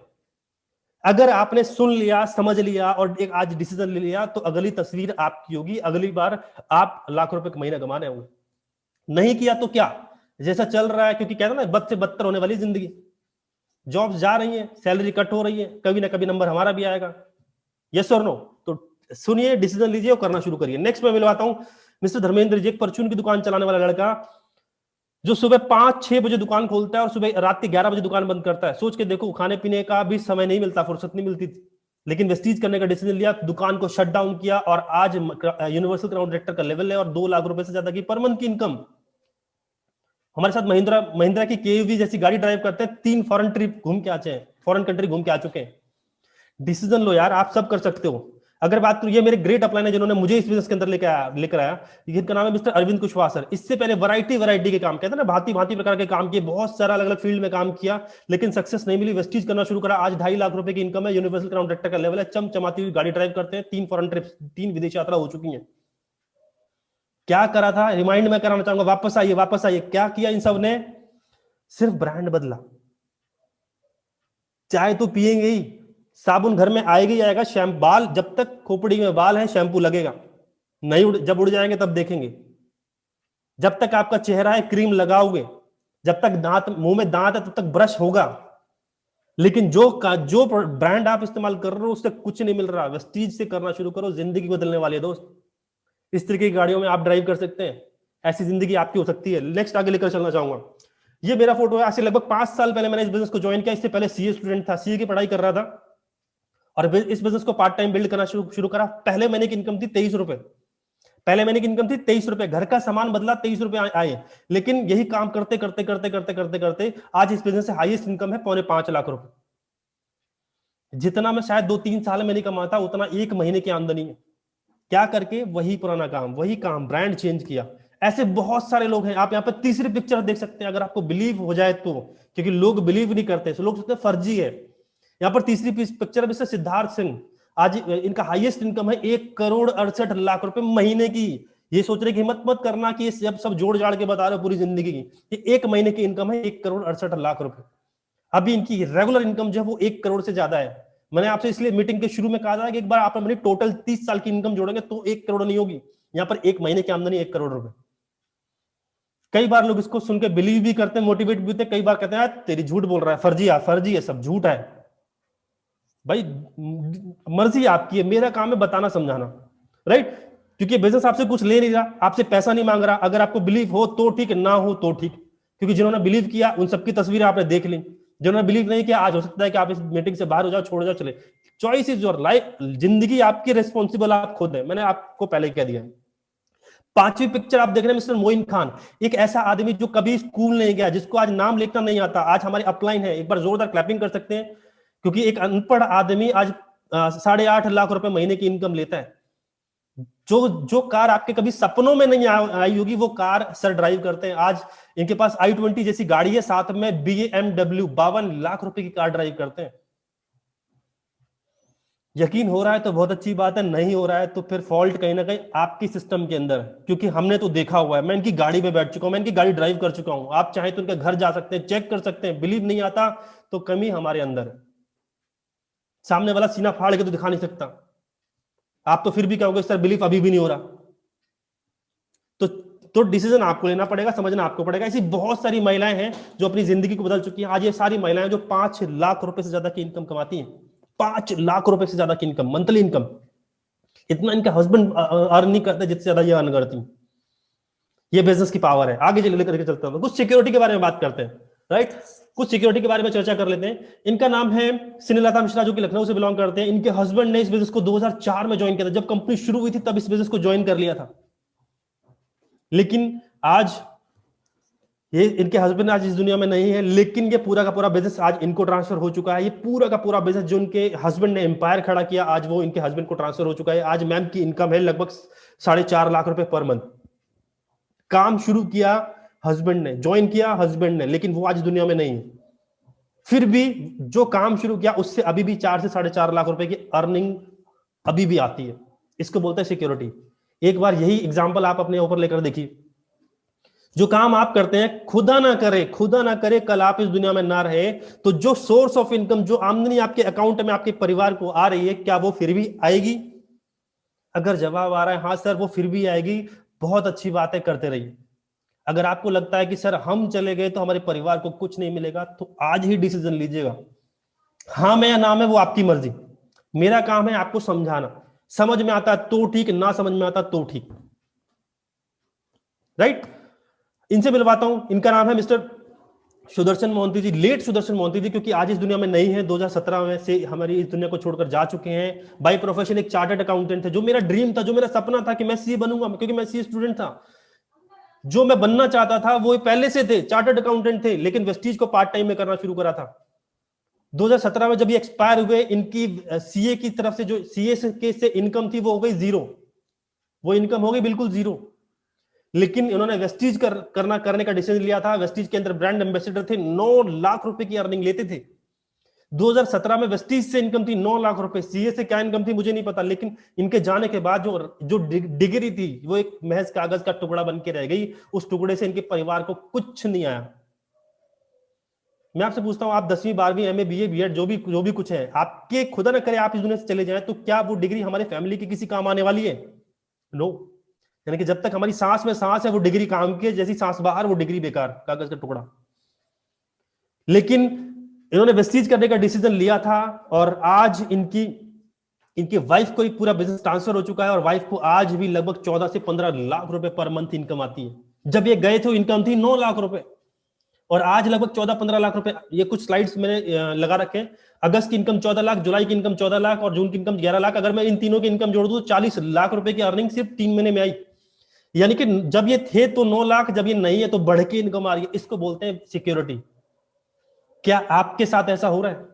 अगर आपने सुन लिया, समझ लिया और एक आज डिसीजन ले लिया, तो अगली तस्वीर आपकी होगी। अगली बार आप लाख रुपए का महीना कमाने होंगे। नहीं किया तो क्या, जैसा चल रहा है, क्योंकि कहते हैं ना बद से बदतर होने वाली जिंदगी। जॉब्स जा रही हैं, सैलरी कट हो रही है, कभी ना कभी नंबर हमारा भी आएगा, यस और नो? तो सुनिए, डिसीजन लीजिए और करना शुरू करिए। नेक्स्ट मैं मिलवाता हूं मिस्टर धर्मेंद्र जी, परचून की दुकान चलाने वाला लड़का, जो सुबह 5-6 बजे दुकान खोलता है और सुबह रात के 11 बजे दुकान बंद करता है। सोच के देखो, खाने पीने का भी समय नहीं मिलता, फुर्सत नहीं मिलती थी, लेकिन वेस्टीज करने का डिसीजन लिया, दुकान को शट डाउन किया और आज यूनिवर्सल क्राउन डायरेक्टर का लेवल है और 2 लाख रुपए से ज्यादा की पर मंथ की इनकम। हमारे साथ महिंद्रा की केयूवी जैसी गाड़ी ड्राइव करते हैं। 3 फॉरेन ट्रिप घूम के आए हैं, फॉरेन कंट्री घूम के आ चुके हैं। डिसीजन लो यार, आप सब कर सकते हो। अगर बात करूं, ये मेरे ग्रेट अपलाइन है जिन्होंने मुझे इस बिजनेस के अंदर लेकर आया। इनका नाम है मिस्टर अरविंद कुशवाहा सर। इससे पहले वैरायटी के काम, कहते हैं ना, भांति भांति प्रकार के काम किए, बहुत सारा अलग अलग फील्ड में काम किया, लेकिन सक्सेस नहीं मिली। वेस्टीज करना शुरू करा, आज 2.5 लाख रुपए की इनकम है, यूनिवर्सल क्राउन डायरेक्टर का लेवल है, चमचमाती हुई गाड़ी ड्राइव करते हैं। 3 फॉरेन ट्रिप्स, 3 विदेश यात्रा हो चुकी है। क्या करा था, रिमाइंड में कराना चाहूंगा, वापस आइए। क्या किया इन सब ने? सिर्फ ब्रांड बदला। चाय तो पिएंगे ही, साबुन घर में आएगा ही आएगा, शैम्पू, बाल जब तक खोपड़ी में बाल है शैम्पू लगेगा, नहीं जब उड़ जाएंगे तब देखेंगे। जब तक आपका चेहरा है क्रीम लगाओगे, जब तक दांत, मुंह में दांत है तब तक ब्रश होगा, लेकिन जो ब्रांड आप इस्तेमाल कर रहे हो उससे कुछ नहीं मिल रहा। वेस्टीज से करना शुरू करो, जिंदगी बदलने वाली है दोस्त। इस तरीके की गाड़ियों में आप ड्राइव कर सकते हैं, ऐसी जिंदगी आपकी हो सकती है। नेक्स्ट आगे लेकर चलना चाहूंगा। ये मेरा फोटो है, आज से लगभग 5 साल पहले मैंने इस बिजनेस को ज्वाइन किया। इससे पहले सीए स्टूडेंट था, सीए की पढ़ाई कर रहा था और इस बिजनेस को पार्ट टाइम बिल्ड करना शुरू करा। पहले महीने की इनकम थी 23 रुपए, घर का सामान बदला, 23 रुपए आए। लेकिन यही काम करते करते आज इस बिजनेस से हाईएस्ट इनकम है 4.5 लाख रुपए। जितना मैं शायद 2-3 साल में नहीं कमाता, उतना 1 महीने की आमदनी है। क्या करके? वही पुराना काम, ब्रांड चेंज किया। ऐसे बहुत सारे लोग हैं। आप यहाँ पे तीसरी पिक्चर देख सकते हैं, अगर आपको बिलीव हो जाए तो, क्योंकि लोग बिलीव नहीं करते, तो लोग सोचते हैं फर्जी है। यहाँ पर तीसरी पिक्चर मिस्टर सिद्धार्थ सिंह, आज इनका हाईएस्ट इनकम है 1,68 लाख रुपए महीने की। ये सोचने की हिम्मत मत करना कि जब सब जोड़ जाड़ के बता रहे हो पूरी जिंदगी की, ये एक महीने की इनकम है 1,68,00,000 रुपए। अभी इनकी रेगुलर इनकम जो है वो 1 करोड़ से ज्यादा है। मैंने आपसे इसलिए मीटिंग के शुरू में कहा था कि एक बार आप अपनी टोटल 30 साल की इनकम जोड़ेंगे तो 1 करोड़ नहीं होगी, यहां पर एक महीने की आमदनी 1 करोड़ रुपए। कई बार लोग इसको सुन के बिलीव भी करते हैं, मोटिवेट भी होते हैं, कई बार कहते हैं तेरी झूठ बोल रहा है, फर्जी है, सब झूठ है। भाई मर्जी आपकी है, मेरा काम है बताना समझाना, राइट? क्योंकि बिजनेस आपसे कुछ ले नहीं रहा, आपसे पैसा नहीं मांग रहा। अगर आपको बिलीव हो तो ठीक, ना हो तो ठीक। क्योंकि जिन्होंने बिलीव किया उन सबकी तस्वीरें आपने देख ली, जिन्होंने बिलीव नहीं किया आज हो सकता है कि आप इस मीटिंग से बाहर हो जाओ, छोड़ जाओ, चले। चॉइस इज योर लाइफ, जिंदगी आपकी, रिस्पॉन्सिबल आप खुद है। मैंने आपको पहले कह दिया। 5वीं पिक्चर आप देख रहे हैं, मिस्टर मोइन खान, एक ऐसा आदमी जो कभी स्कूल नहीं गया, जिसको आज नाम लिखना नहीं आता, आज हमारे अपलाइन है। एक बार जोरदार क्लैपिंग कर सकते हैं, क्योंकि एक अनपढ़ आदमी आज 8.5 लाख रुपए महीने की इनकम लेता है। जो कार आपके कभी सपनों में नहीं आई होगी, वो कार सर ड्राइव करते हैं। आज इनके पास i20 जैसी गाड़ी है, साथ में BMW 52 लाख रुपए की कार ड्राइव करते हैं। यकीन हो रहा है तो बहुत अच्छी बात है, नहीं हो रहा है तो फिर फॉल्ट कहीं ना कहीं आपकी सिस्टम के अंदर है। क्योंकि हमने तो देखा हुआ है, मैं इनकी गाड़ी में बैठ चुका हूं, मैं इनकी गाड़ी ड्राइव कर चुका हूं। आप चाहे तो उनके घर जा सकते हैं, चेक कर सकते हैं। बिलीव नहीं आता तो कमी हमारे अंदर है। सामने वाला सीना फाड़ के तो दिखा नहीं सकता, आप तो फिर भी कहोगे सर बिलीफ अभी भी नहीं हो रहा। तो डिसीजन आपको लेना पड़ेगा, समझना आपको पड़ेगा। ऐसी बहुत सारी महिलाएं हैं जो अपनी जिंदगी को बदल चुकी हैं। आज ये सारी महिलाएं जो 5 लाख रुपए से ज्यादा की इनकम कमाती हैं, 5 लाख रुपए से ज्यादा की इनकम, मंथली इनकम, इतना इनका हस्बैंड अर्न नहीं करता जितने ज्यादा ये अर्न करती। ये बिजनेस की पावर है। आगे लेकर के चलते हैं, कुछ सिक्योरिटी के बारे में बात करते हैं, राइट? कुछ सिक्योरिटी के बारे में चर्चा कर लेते हैं। इनका नाम है स्नेहलता मिश्रा, जो कि लखनऊ से बिलोंग करते हैं। इनके हस्बैंड ने इस बिजनेस को 2004 में ज्वाइन किया था। जब कंपनी शुरू हुई थी तब इस बिजनेस को ज्वाइन कर लिया था। लेकिन आज ये इनके हस्बैंड आज इस दुनिया में नहीं है, लेकिन ये पूरा का पूरा बिजनेस आज इनको ट्रांसफर हो चुका है। ये पूरा का पूरा बिजनेस जो इनके हस्बैंड ने एम्पायर खड़ा किया, आज वो इनके हस्बैंड को ट्रांसफर हो चुका है। आज मैम की इनकम है लगभग 4.5 लाख रुपए पर मंथ। काम शुरू किया हस्बैंड ने, ज्वाइन किया हस्बैंड ने, लेकिन वो आज दुनिया में नहीं है। फिर भी जो काम शुरू किया उससे अभी भी 4 से 4.5 लाख रुपए की अर्निंग अभी भी आती है। इसको बोलते हैं सिक्योरिटी। एक बार यही एग्जांपल आप अपने ऊपर लेकर देखिए। जो काम आप करते हैं, खुदा ना करे कल आप इस दुनिया में ना रहे, तो जो सोर्स ऑफ इनकम, जो आमदनी आपके अकाउंट में आपके परिवार को आ रही है, क्या वो फिर भी आएगी? अगर जवाब आ रहा है हाँ सर वो फिर भी आएगी, बहुत अच्छी बात है, करते रहिए। अगर आपको लगता है कि सर हम चले गए तो हमारे परिवार को कुछ नहीं मिलेगा, तो आज ही डिसीजन लीजिएगा। हाँ में या ना में वो आपकी मर्जी। मेरा काम है आपको समझाना। समझ में आता तो ठीक, ना समझ में आता तो ठीक, राइट? इनसे मिलवाता हूं। इनका नाम है मिस्टर सुदर्शन मोहंती जी, लेट सुदर्शन मोहंती जी, क्योंकि आज इस दुनिया में नहीं है। 2017 में से हमारी इस दुनिया को छोड़कर जा चुके हैं। बाय प्रोफेशन एक चार्टर्ड अकाउंटेंट थे। जो मेरा ड्रीम था, जो मेरा सपना था कि मैं सीए बनूंगा, क्योंकि मैं सीए स्टूडेंट था, जो मैं बनना चाहता था वो पहले से थे, चार्टर्ड अकाउंटेंट थे, लेकिन वेस्टीज को पार्ट टाइम में करना शुरू करा था। 2017 में जब ये एक्सपायर हुए, इनकी सीए की तरफ से जो सीए के से इनकम थी वो हो गई जीरो। वो इनकम हो गई बिल्कुल जीरो। लेकिन इन्होंने वेस्टीज करने का डिसीजन लिया था। वेस्टीज के अंदर ब्रांड एम्बेसडर थे, 9 लाख रुपए की अर्निंग लेते थे। 2017 में वेस्टीज से इनकम थी 9 लाख रुपए। सीए से क्या इनकम थी मुझे नहीं पता, लेकिन इनके जाने के बाद जो डिग्री थी वो एक महज कागज का टुकड़ा बन के रह गई। उस टुकड़े से इनके परिवार को कुछ नहीं आया। मैं आपसे पूछता हूं, आप 10वीं 12वीं एमए बीए बीएड जो भी कुछ है आपके, खुदा न करे आप इस दुनिया से चले जाएं, तो क्या वो डिग्री हमारे फैमिली की किसी काम आने वाली है? नो। यानी कि जब तक हमारी सांस में सांस है वो डिग्री काम की है, जैसी सांस बाहर वो डिग्री बेकार, कागज का टुकड़ा। लेकिन इन्होंने वेस्टीज करने का डिसीजन लिया था, और आज इनकी वाइफ को एक पूरा बिजनेस ट्रांसफर हो चुका है, और वाइफ को आज भी लगभग 14 से 15 लाख रुपए पर मंथ इनकम आती है। जब ये गए थे इनकम थी 9 लाख रुपए, और आज लगभग 14-15 लाख रुपए। ये कुछ स्लाइड्स मैंने लगा रखे हैं। अगस्त की इनकम 14 लाख, जुलाई की इनकम 14 लाख और जून की इनकम 11 लाख। अगर मैं इन तीनों की इनकम जोड़ दूं तो 40 लाख रुपए की अर्निंग सिर्फ 3 महीने में आई। यानी कि जब ये थे तो 9 लाख, जब ये नहीं है तो बढ़ के इनकम आ रही है। इसको बोलते हैं सिक्योरिटी। क्या आपके साथ ऐसा हो रहा है?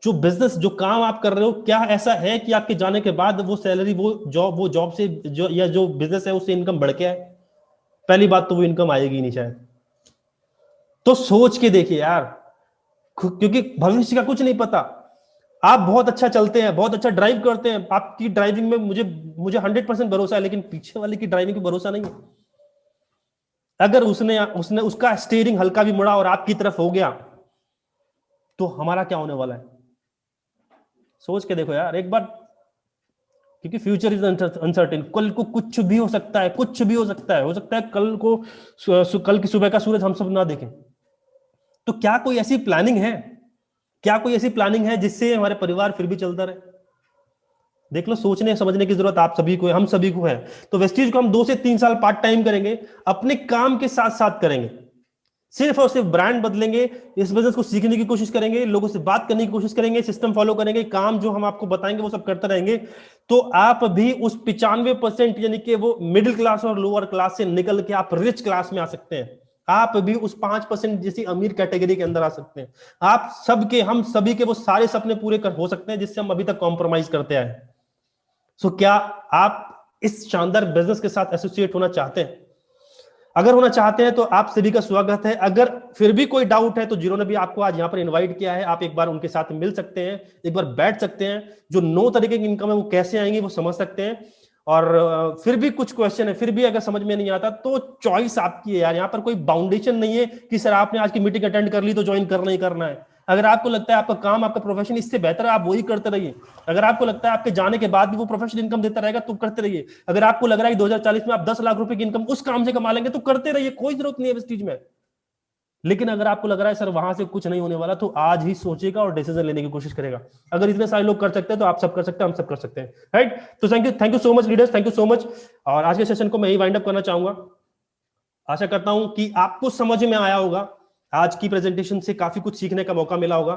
जो बिजनेस, जो काम आप कर रहे हो, क्या ऐसा है कि आपके जाने के बाद वो सैलरी, वो जॉब से जो बिजनेस है उससे इनकम बढ़ के आए? पहली बात तो वो इनकम आएगी नहीं शायद। तो सोच के देखिए यार, क्योंकि भविष्य का कुछ नहीं पता। आप बहुत अच्छा चलते हैं, बहुत अच्छा ड्राइव करते हैं, आपकी ड्राइविंग में मुझे मुझे 100% भरोसा है, लेकिन पीछे वाले की ड्राइविंग पे भरोसा नहीं है। अगर उसने उसने उसका स्टीयरिंग हल्का भी मुड़ा और आपकी तरफ हो गया तो हमारा क्या होने वाला है? सोच के देखो यार एक बार, क्योंकि फ्यूचर इज अनसर्टेन। कल को कुछ भी हो सकता है, कुछ भी हो सकता है कल को कल की सुबह का सूरज हम सब ना देखें। तो क्या कोई ऐसी प्लानिंग है, क्या कोई ऐसी प्लानिंग है जिससे हमारे परिवार फिर भी चलता रहे? देख लो, सोचने समझने की जरूरत आप सभी को है, हम सभी को है। तो वेस्टीज को हम 2 से 3 साल पार्ट टाइम करेंगे, अपने काम के साथ साथ करेंगे, सिर्फ और सिर्फ ब्रांड बदलेंगे, इस बिजनेस को सीखने की कोशिश करेंगे, लोगों से बात करने की कोशिश करेंगे, सिस्टम फॉलो करेंगे, काम जो हम आपको बताएंगे वो सब करते रहेंगे। तो आप भी उस 95% यानी कि वो मिडिल क्लास और लोअर क्लास से निकल के आप रिच क्लास में आ सकते हैं। आप भी उस 5% जैसी अमीर कैटेगरी के अंदर आ सकते हैं। आप सबके, हम सभी के वो सारे सपने पूरे हो सकते हैं जिससे हम अभी तक कॉम्प्रोमाइज करते आए। सो क्या आप इस शानदार बिजनेस के साथ एसोसिएट होना चाहते हैं? अगर होना चाहते हैं तो आप सभी का स्वागत है। अगर फिर भी कोई डाउट है तो जिन्होंने भी आपको आज यहां पर इनवाइट किया है, आप एक बार उनके साथ मिल सकते हैं, एक बार बैठ सकते हैं, जो 9 तरीके की इनकम है वो कैसे आएंगी वो समझ सकते हैं। और फिर भी कुछ क्वेश्चन है, फिर भी अगर समझ में नहीं आता तो चॉइस आपकी है यार। यहाँ पर कोई बाउंडेशन नहीं है कि सर आपने आज की मीटिंग अटेंड कर ली तो ज्वाइन करना ही करना है। अगर आपको लगता है आपका काम, आपका प्रोफेशन इससे बेहतर है, आप वही करते रहिए। अगर आपको लगता है आपके जाने के बाद भी वो प्रोफेशनल इनकम देता रहेगा तो करते रहिए। अगर आपको लग रहा है कि 2040 में आप 10 लाख रुपए की इनकम उस काम से कमा लेंगे तो करते रहिए, कोई जरूरत नहीं है इस चीज में। लेकिन अगर आपको लग रहा है सर वहां से कुछ नहीं होने वाला, तो आज ही सोचेगा और डिसीजन लेने की कोशिश करेगा। अगर इतने सारे लोग कर सकते हैं तो आप सब कर सकते हैं, हम सब कर सकते हैं, राइट? तो thank you so much leaders, thank you so much. और आज के सेशन को मैं ही वाइंड अप करना चाहूंगा। आशा करता हूं कि आपको समझ में आया होगा, आज की प्रेजेंटेशन से काफी कुछ सीखने का मौका मिला होगा।